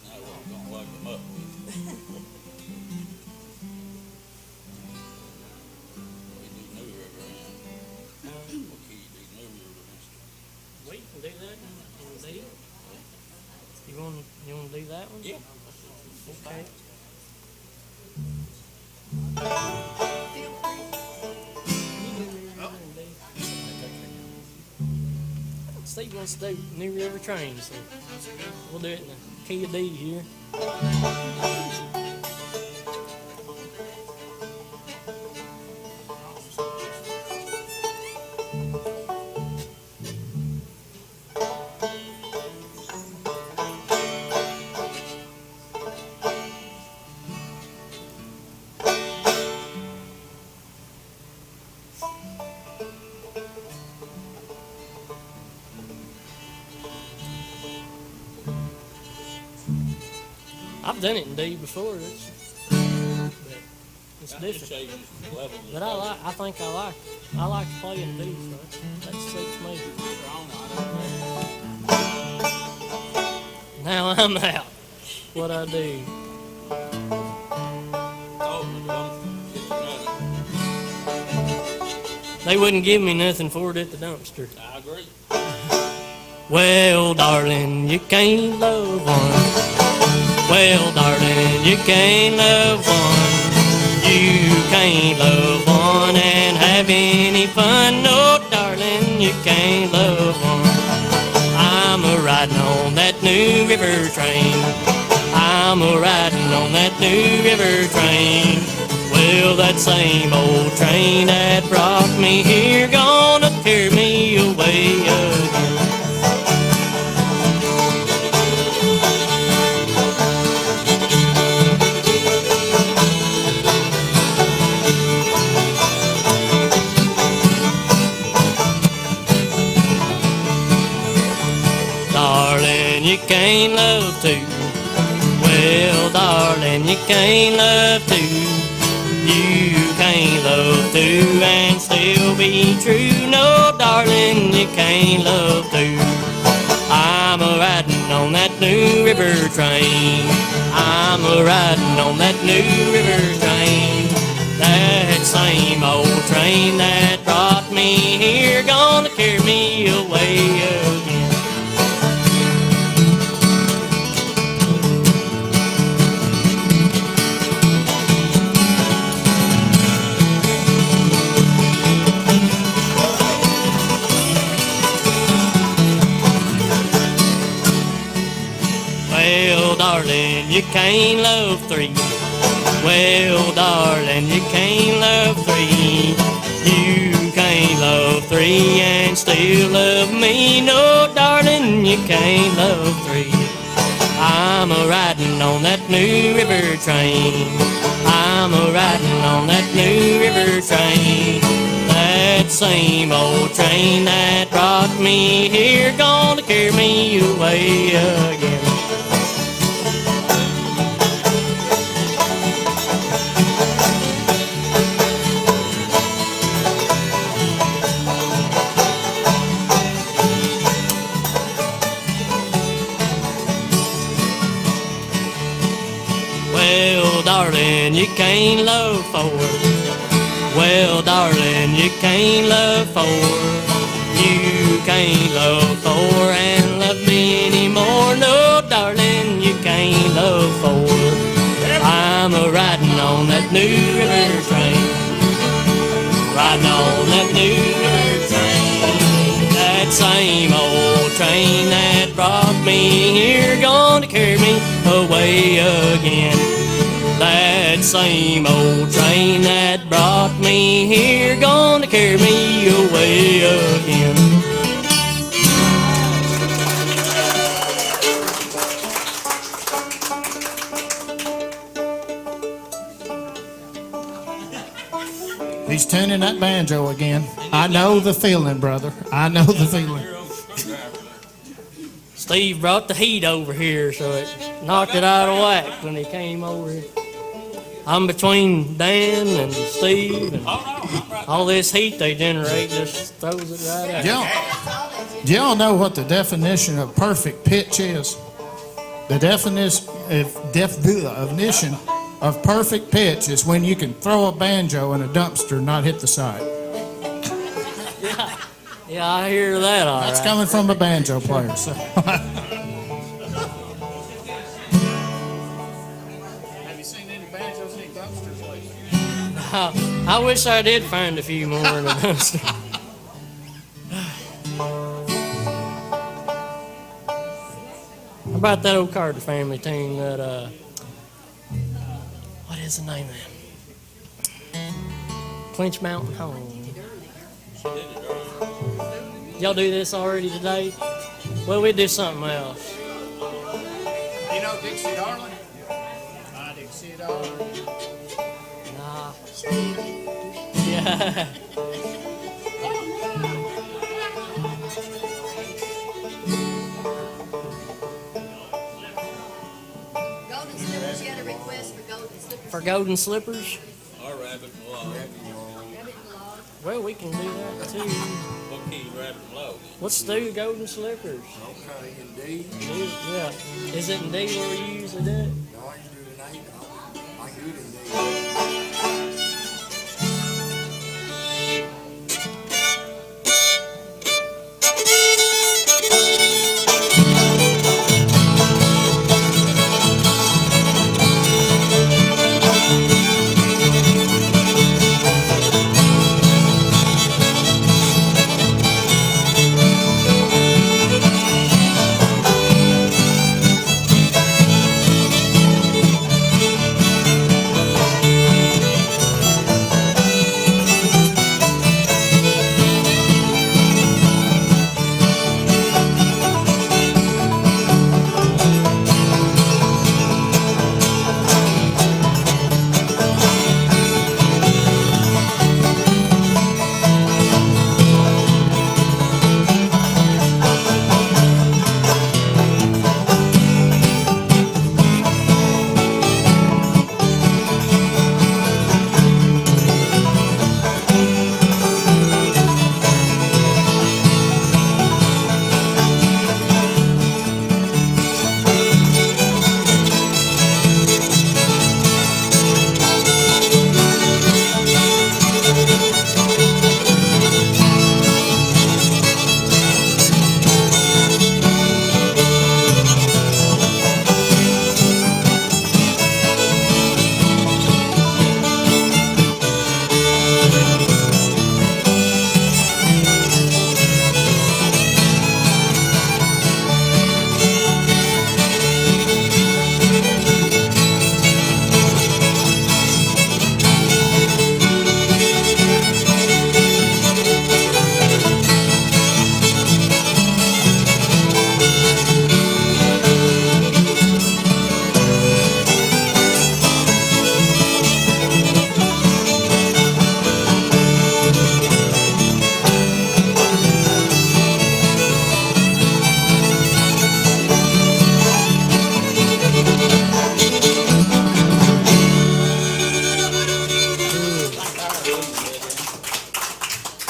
Now we're gonna wake them up with. We do New River and what key you do New River and We can do that in D. You want to do that one? Yeah. Okay. Steve wants to do New River Train, so we'll do it in the key of D here. I've done it in D before. It's That just different. changes the level. But I think I like to play in D, so that suits me. Now I'm out. What I do? They wouldn't give me nothing for it at the dumpster. I agree. Well, darling, you can't love one. Well, darling, you can't love one. You can't love one and have any fun. No, darling, you can't love one. I'm a riding on that New River train. I'm a riding on that New River train. Well, that same old train that brought me here gonna carry me away again. Darling, you can't love two. Well, darling, you can't love two. You can't love two and still be true. No, darling, you can't love two. I'm a riding on that New River train. I'm a riding on that New River train. That same old train that brought me here gonna carry me away again. Well, darling, you can't love three. Well, darling, you can't love three. You can't love three and still love me. No, darling, you can't love three. I'm a riding on that New River train. I'm a riding on that New River train. That same old train that brought me here gonna carry me away again. Well, darling, you can't love four. Well, darling, you can't love four. You can't love four and love me anymore. No, darling, you can't love four. I'm a riding on that New River train. Riding on that New River train. That same old train that brought me here gonna carry me away again. That same old train that brought me here gonna carry me away again. He's tuning that banjo again. I know the feeling, brother. I know the feeling. Steve brought the heat over here, so it knocked it out of whack when he came over here. I'm between Dan and Steve, and all this heat they generate just throws it right out. Do y'all know what the definition of perfect pitch is? The definition of perfect pitch is when you can throw a banjo in a dumpster and not hit the side. Yeah, I hear that all That's right. coming from a banjo player. So. Have you seen any banjos in any dumpsters lately? I wish I did find a few more in the dumpster. How about that old Carter family tune that, what is the name of it? Clinch Mountain Home. Y'all do this already today? Well, we do something else. You know Dixie Darling? I Dixie Darling. Nah. Yeah. Golden Slippers, you had a request for Golden Slippers? For golden slippers? Or rabbit and log. Rabbit and log. Well, we can do that too. What key, rabbit and log? Let's do golden slippers. Okay, indeed. Yeah. Is it in D where we usually do it? No, I can do it tonight. I can do it indeed.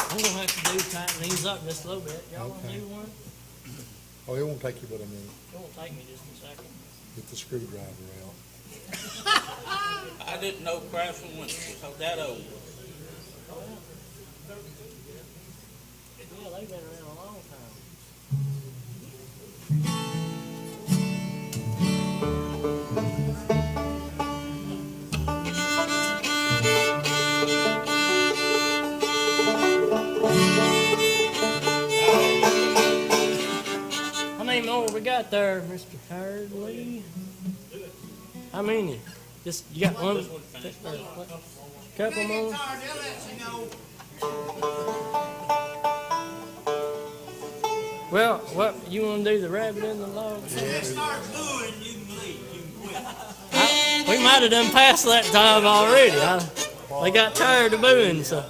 I'm gonna have to tighten these up just a little bit. Y'all wanna do one? Oh, it won't take you but a minute. It won't take me just a second. Get the screwdriver out. I didn't know Craftsman was that old. Yeah, they've been around a long time. How many more we got there, Mr. Hardley? How many? Just, you got one? Couple more? Well, what, you want to do the rabbit in the log? We might have done past that time already. They got tired of booing, so.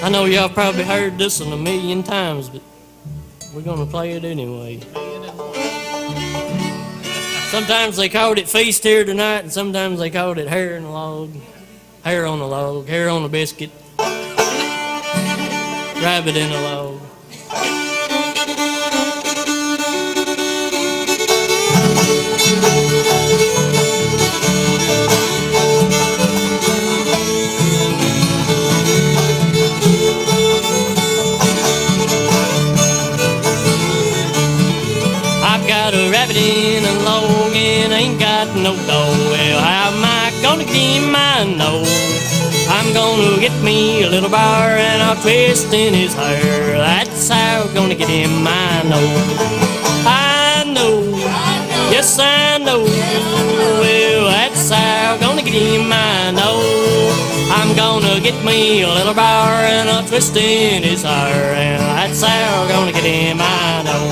I know y'all probably heard this one a million times, but we're gonna play it anyway. Sometimes they called it feast here tonight, and sometimes they called it hair in the log, hair on the log, hair on the biscuit, rabbit in the log. I've got a rabbit in a log and ain't got no dog. Well, how am I gonna get him? I know I'm gonna get me a little bar and I'll twist in his hair. That's how I'm gonna get him. I know. I know. Yes, I know. Well, that's how I'm gonna get him. I know. I'm gonna get me a little bar and I'll twist in his hair. And that's how I'm gonna get him. I know.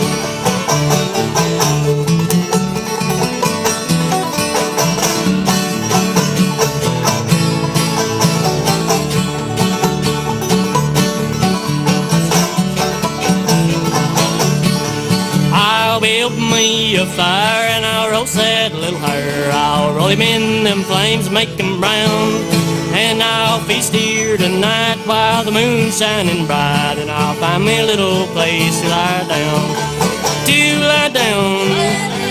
I'll build me a fire and I'll roast that little hair. I'll roll him in them flames, make him brown. And I'll feast here tonight while the moon's shining bright. And I'll find me a little place to lie down. To lie down,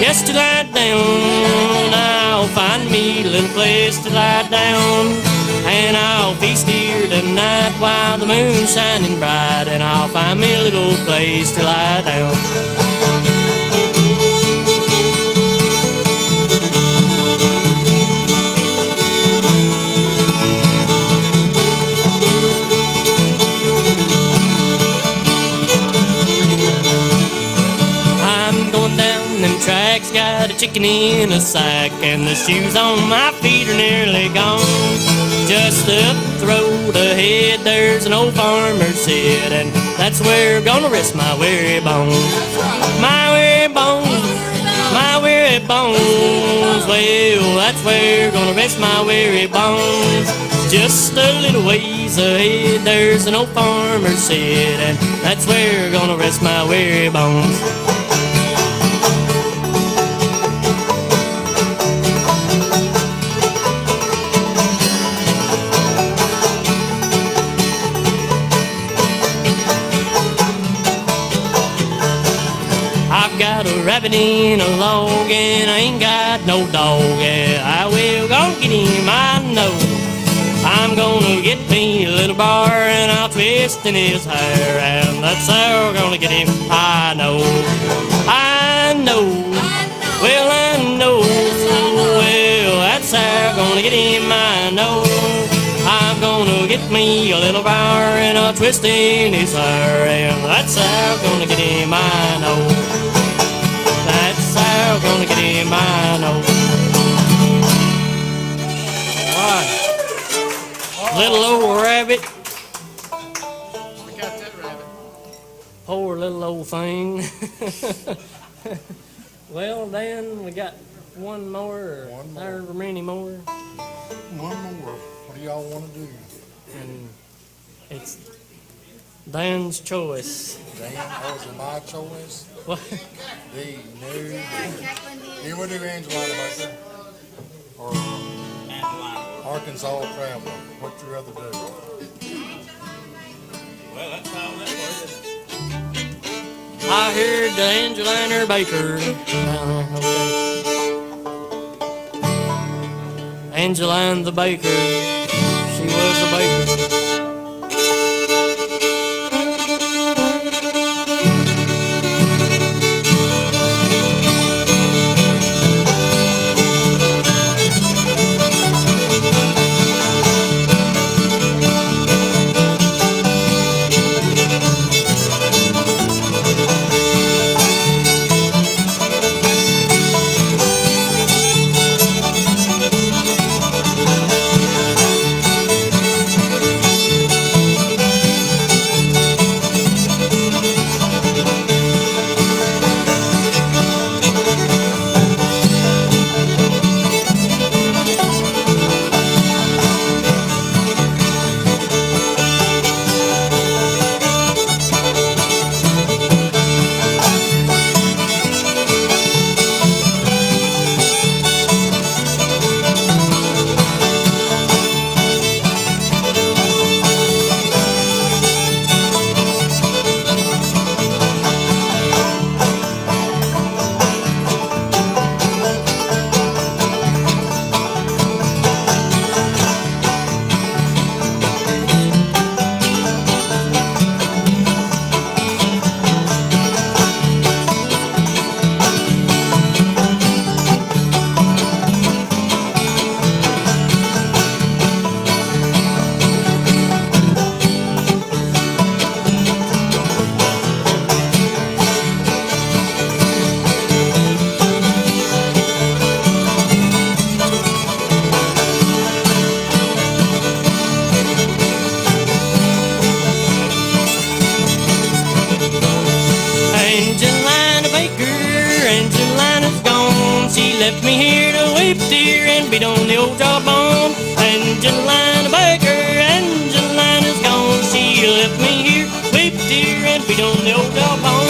yes, to lie down. I'll find me a little place to lie down. And I'll feast here tonight while the moon's shining bright. And I'll find me a little place to lie down. Them tracks got a chicken in a sack, and the shoes on my feet are nearly gone. Just up the road ahead, there's an old farmer's shed, and that's where I'm gonna rest my weary bones. My weary bones, my weary bones. Well, that's where I'm gonna rest my weary bones. Just a little ways ahead, there's an old farmer's shed, and that's where I'm gonna rest my weary bones. Got a rabbit in a log and I ain't got no dog. Yeah, I will go get him, I know. I'm gonna get me a little bar and I'll twist in his hair, and that's how I'm gonna get him. I know, I know, well I know, well that's how I'm gonna get him. I know. I'm gonna get me a little bar and I'll twist in his hair, and that's how I'm gonna get him. I know. That's how I'm gonna get him, I know. All right. Little old rabbit. We got that rabbit. Poor little old thing. Well, Dan, we got one more, or however many more. One more. What do y'all want to do? And it's Dan's choice. Dan, was it my choice? What? The new. You would do Angelina Baker or Arkansas Traveler. What you rather do? Well, that's how that works. I heard the Angelina Baker. Okay. Angeline the baker. She was a baker. Angelina Baker, Angelina's gone. She left me here, weep a tear and beat on the old dog bone.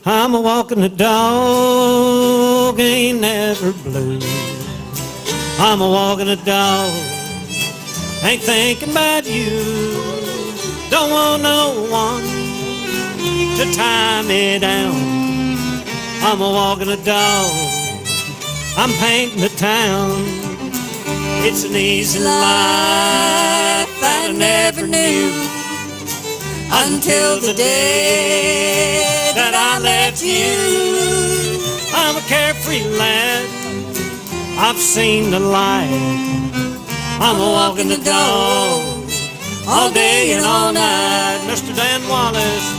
I'm a walking the dog, ain't never blue. I'm a walking the dog, ain't thinking about you. Don't want no one to tie me down. I'm a walking the dog, I'm painting the town. It's an easy life that I never knew until the day that I left you. I'm a carefree lad, I've seen the light. I'm a walking the dog, all day and all night. Mr. Dan Wallace.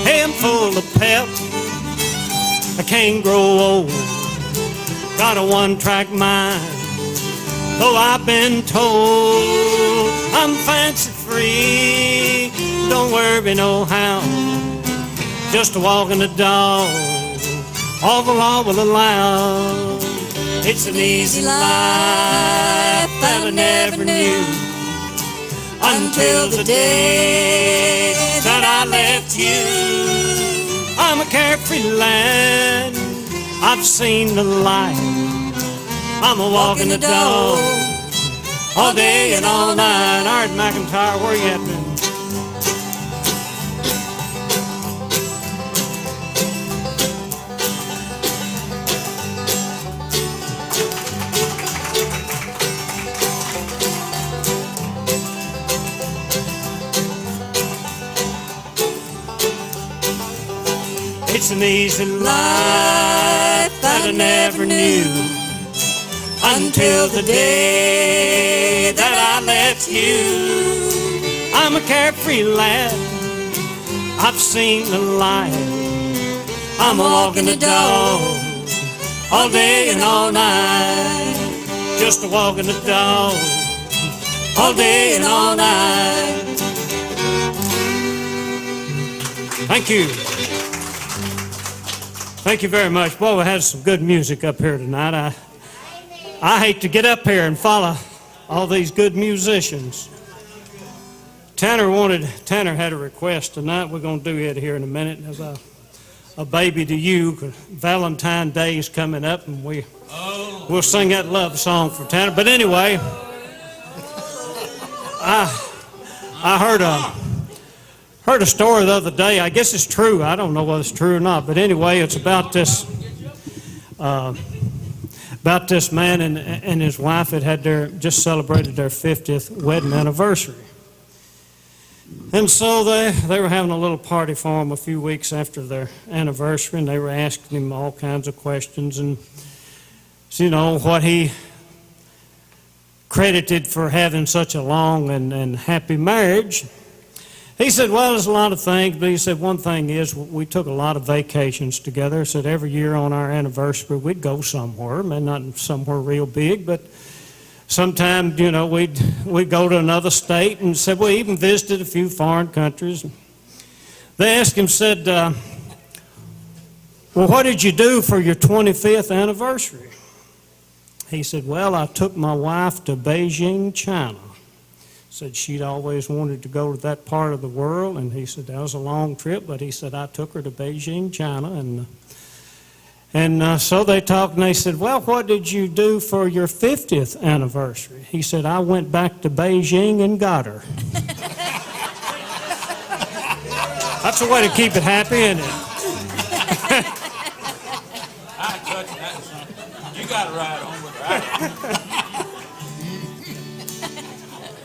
Hey, I'm full of pep, I can't grow old. Got a one-track mind, though I've been told I'm fancy free. Don't worry no how, just a walking the dog, all the law will allow. It's an easy life that I never knew until the day that I left you. I'm a carefree lad, I've seen the light. I'm a walking the dog, all day and all night. Art McIntyre, where you at, man? It's an easy life that I never knew until the day that I left you. I'm a carefree lad, I've seen the light. I'm a walking the dog, all day and all night. Just a walking the dog, all day and all night. Thank you. Thank you very much. Boy, we had some good music up here tonight. I hate to get up here and follow all these good musicians. Tanner had a request tonight. We're going to do it here in a minute. As a baby to you, 'cause Valentine's Day is coming up, and we'll sing that love song for Tanner. But anyway, I heard a story the other day. I guess it's true. I don't know whether it's true or not. But anyway, it's about this man and his wife had just celebrated their 50th wedding anniversary. And so they were having a little party for him a few weeks after their anniversary, and they were asking him all kinds of questions, and what he credited for having such a long and happy marriage. He said, well, there's a lot of things, but he said one thing is we took a lot of vacations together. He said every year on our anniversary we'd go somewhere, maybe not somewhere real big, but sometimes, we'd go to another state, and said we even visited a few foreign countries. They asked him, said, well, what did you do for your 25th anniversary? He said, well, I took my wife to Beijing, China. Said she'd always wanted to go to that part of the world, and he said that was a long trip, but he said I took her to Beijing, China, and so they talked, and they said, well, what did you do for your 50th anniversary? He said, I went back to Beijing and got her. That's a way to keep it happy, isn't it? I touch that, son. You got to ride home with her.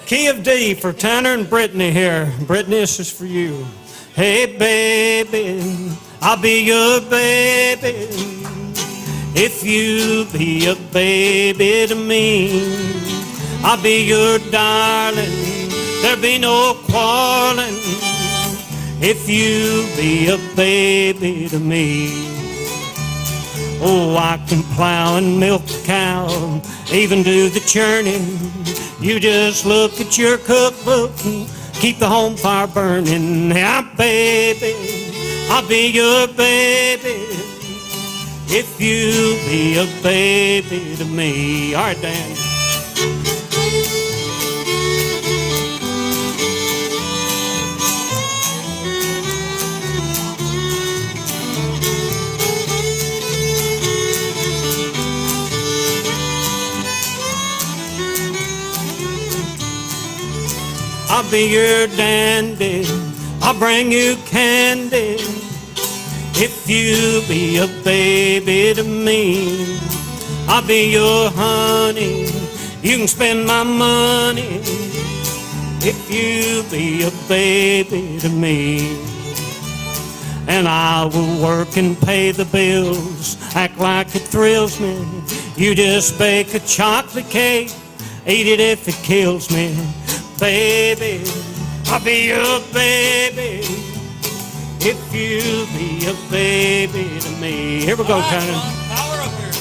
Key of D for Tanner and Brittany here. Brittany, this is for you. Hey, baby, I'll be your baby if you be a baby to me. I'll be your darling, there'll be no quarreling if you be a baby to me. Oh, I can plow and milk a cow, even do the churning. You just look at your cookbook and keep the home fire burning. Now, baby, I'll be your baby if you be a baby to me. All right, Dan. I'll be your dandy, I'll bring you candy if you be a baby to me. I'll be your honey, you can spend my money if you be a baby to me. And I will work and pay the bills, act like it thrills me. You just bake a chocolate cake, eat it if it kills me. Baby, I'll be your baby if you be a baby to me. Here we go, Tanner. Power up here.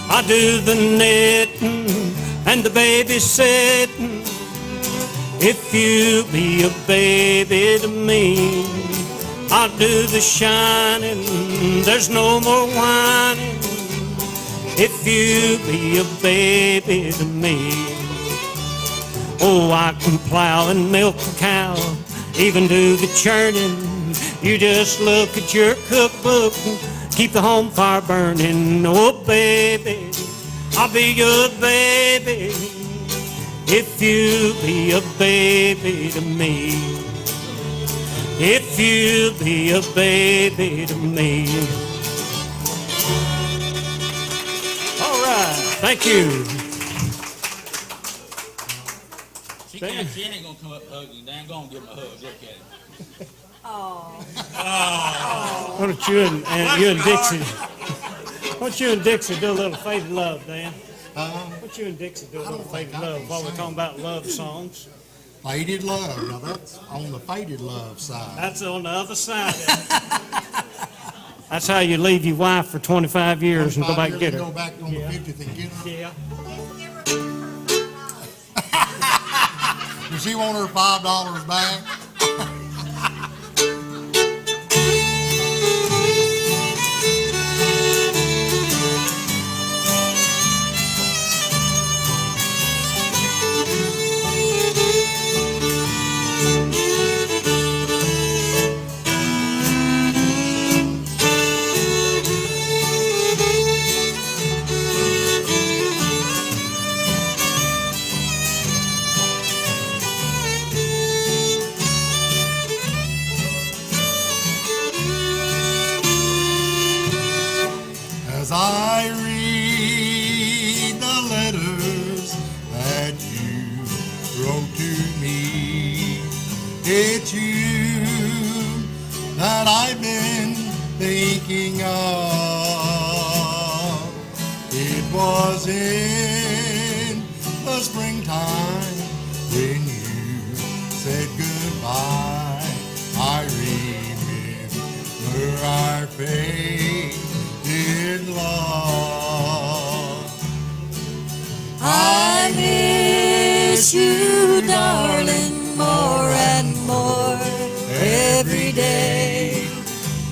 I do the knitting and the babysitting if you be a baby to me. I'll do the shining, there's no more whining if you be a baby to me. Oh, I can plow and milk a cow, even do the churning. You just look at your cookbook and keep the home fire burning. Oh, baby, I'll be your baby if you be a baby to me. If you be a baby to me. All right, thank you. She ain't gonna come up and hug you. Dan, go and give him a hug. Look at him. Why don't you and Dixie? Why don't you and Dixie do a little faded love, Dan? Why don't you and Dixie do a little faded love while we're talking about love songs? Faded love. Now that's on the faded love side. That's on the other side. That's how you leave your wife for 25 years and go back and get her. Go back on the 50th and get her. Yeah. Does she want her $5 back? As I read the letters that you wrote to me, it's you that I've been thinking of. It was in the springtime when you said goodbye. I remember our faded love. I miss you, darling, more and more every day.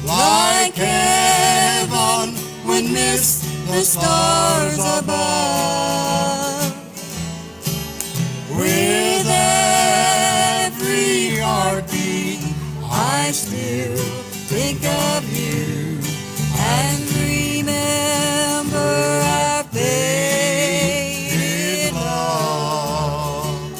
Like heaven would miss the stars above. With every heartbeat, I still think of you and remember our faded love.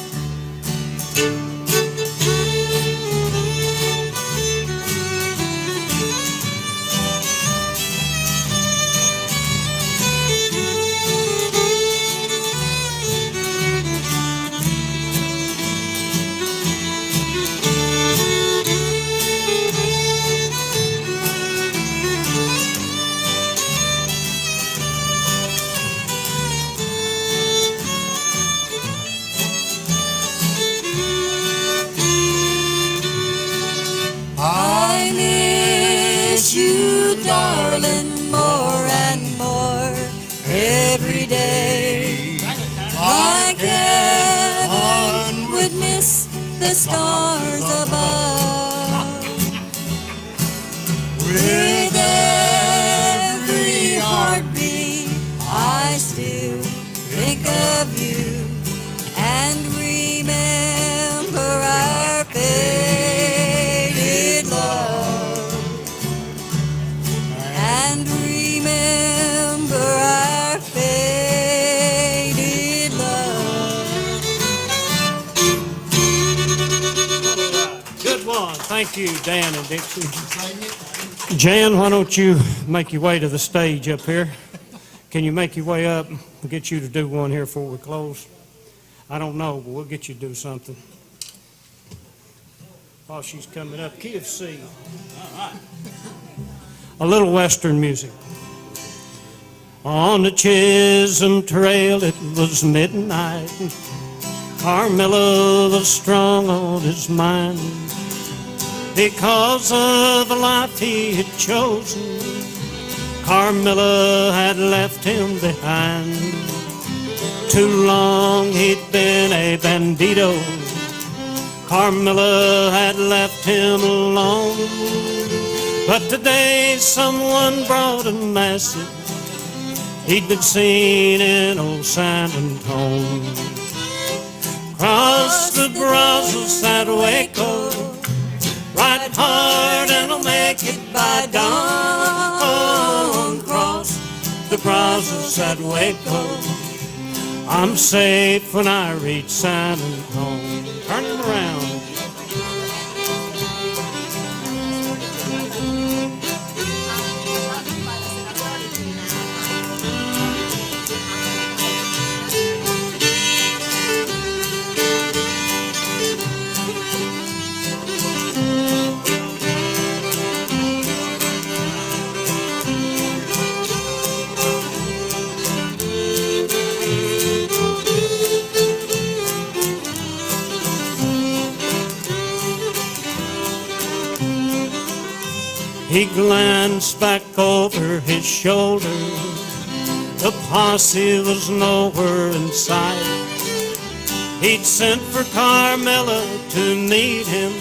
I miss you, darling, more and more every day. Like heaven would miss the stars above. With every heartbeat, I still think of you and remember our faded love. And remember our faded love. Good one. Thank you, Dan and Dixie. Jan, why don't you make your way to the stage up here? Can you make your way up? We'll get you to do one here before we close. I don't know, but we'll get you to do something. While she's coming up, key of C. A little Western music. On the Chisholm Trail, it was midnight. Carmilla was strong on his mind because of the life he had chosen. Carmilla had left him behind. Too long he'd been a bandito. Carmilla had left him alone. But today someone brought a message he'd been seen in old San Antone. Cross the Brazos at Waco, ride hard and I'll make it by dawn. Cross the Brazos at Waco, I'm safe when I reach San Antone. Turn him around. He glanced back over his shoulder. The posse was nowhere in sight. He'd sent for Carmela to meet him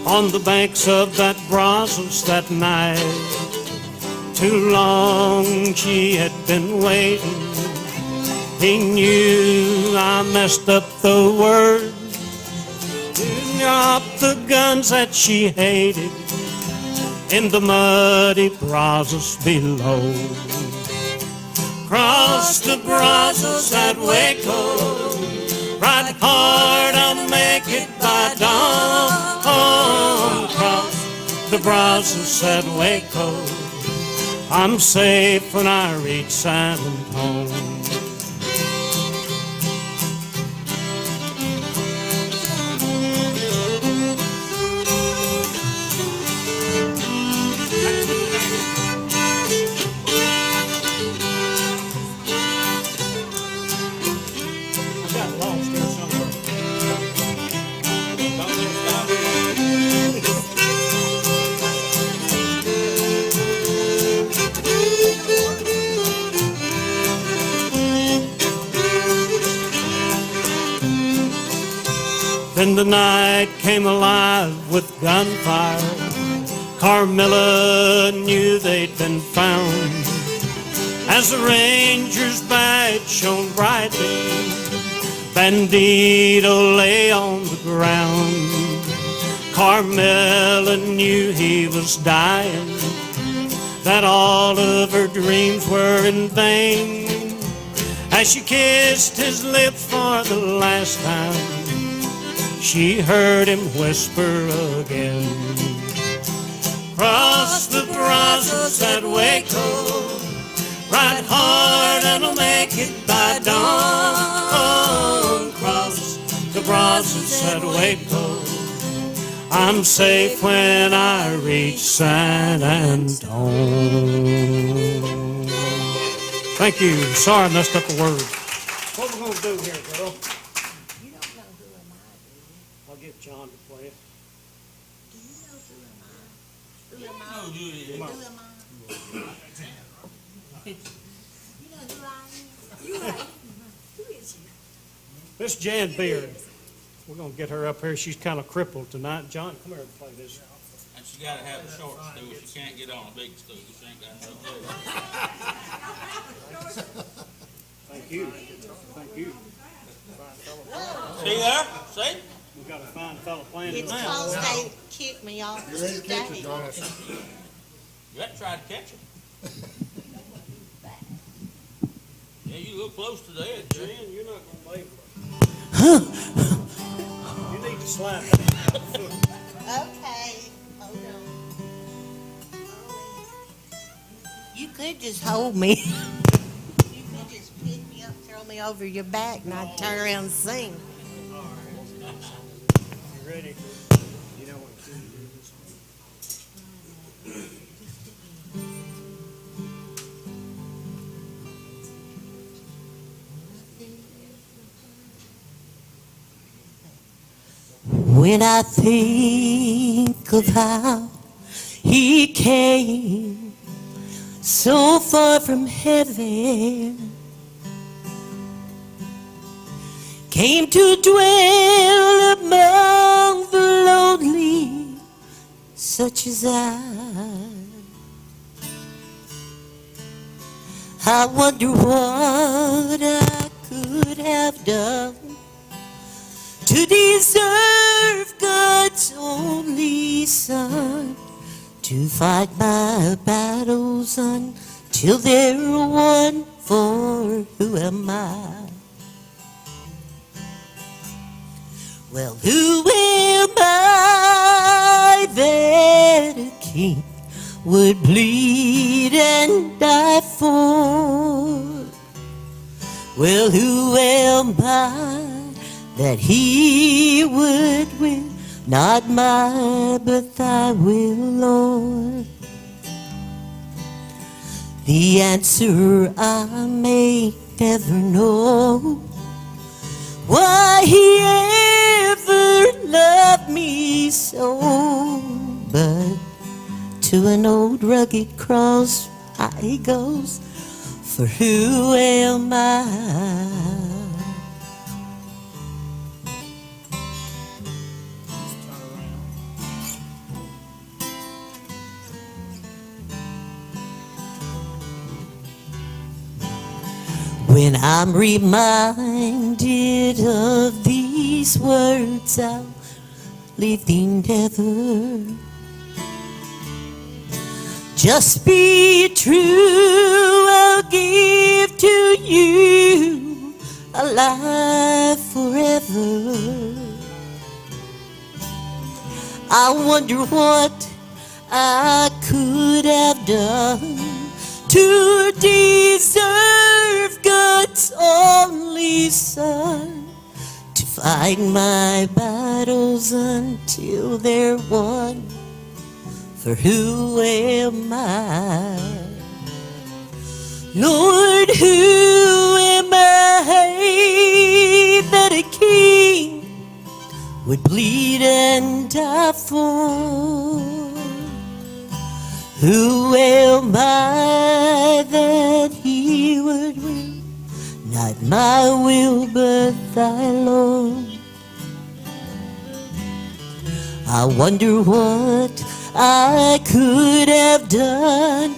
on the banks of that Brazos that night. Too long she had been waiting. He knew I messed up the word. To drop the guns that she hated in the muddy Brazos below. Cross the Brazos at Waco, ride hard, I'll make it by dawn. Cross the Brazos at Waco, I'm safe when I reach San Antonio. Then the night came alive with gunfire. Carmela knew they'd been found. As the ranger's badge shone brightly, Bandito lay on the ground. Carmela knew he was dying, that all of her dreams were in vain. As she kissed his lips for the last time, she heard him whisper again. Cross the Brazos at Waco, ride hard and I'll make it by dawn. Cross the Brazos at Waco, I'm safe when I reach San Antonio. Thank you. Sorry I messed up a word. What are we going to do here, girl? I'll get John to play it. Who am I? Who am I? You know who I am? You are. Who is you? Miss Jan Beard. We're going to get her up here. She's kind of crippled tonight. John, come here and play this. And she gotta have a short stool, she can't get on a big stool, she ain't got no leg. Thank you. Thank you. See there, see? We've got a fine fellow playing it It's now. cause they kicked me off the You ready to catch it, stage. John? You got to try to catch it. Yeah, you look close to the edge, Jan, Jan. you're not going to lay for it. You need to slap that foot. Okay, hold on. You could just hold me. You could just pick me up, throw me over your back, and I'd turn around and sing. You ready? You know what to do. When I think of how he came so far from heaven, came to dwell among the lonely, such as I wonder what I could have done to deserve God's only Son, to fight my battles until they're won. For who am I? Well, who am I that a king would bleed and die for? Well, who am I that he would win? Not my, but thy will, Lord. The answer I may never know, why he ever loved me so, but to an old rugged cross. He goes, for who am I? When I'm reminded of these words, I'll leave thee never. Just be true, I'll give to you a life forever. I wonder what I could have done to deserve God's only Son, to fight my battles until they're won. For who am I? Lord, who am I that a king would bleed and die for? Who am I that he would will? Not my will, but thy, Lord. I wonder what I could have done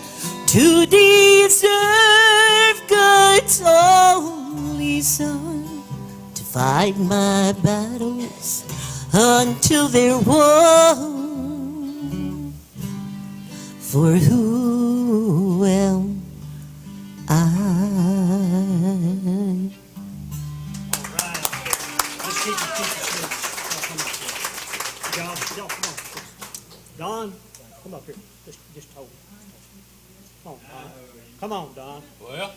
to deserve God's only Son, to fight my battles until they're won. For who am I? Let's keep it Y'all, come on. Don, come up here. Just hold it. Come on, Don. Come on, Don. Well,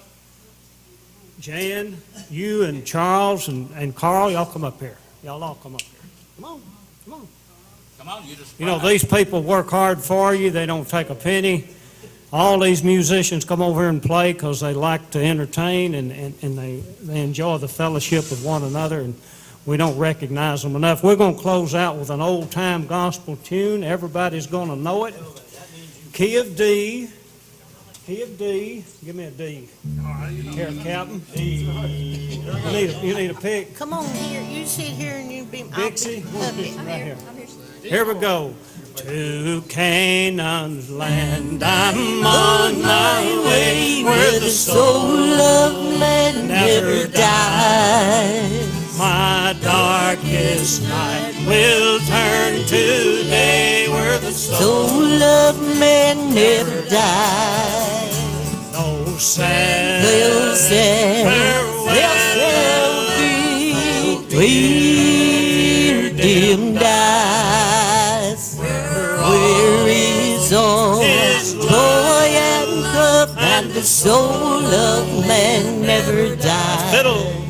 Jan, you and Charles and Carl, y'all come up here. Y'all all come up here. Come on. come on, you just. You know, these people work hard for you. They don't take a penny. All these musicians come over here and play because they like to entertain and they enjoy the fellowship with one another, and we don't recognize them enough. We're going to close out with an old-time gospel tune. Everybody's going to know it. Key of D. Key of D. Give me a D. Here, Captain. D. You need a pick. Come on here. You sit here and you be Dixie. I'll be Right here. Here we go. To Canaan's land I'm on my way, where the soul of man never dies. My darkest night will turn to day, where the soul of man never dies. No sad, farewell be dim eyes, where is all joy and love, and the soul of man never dies.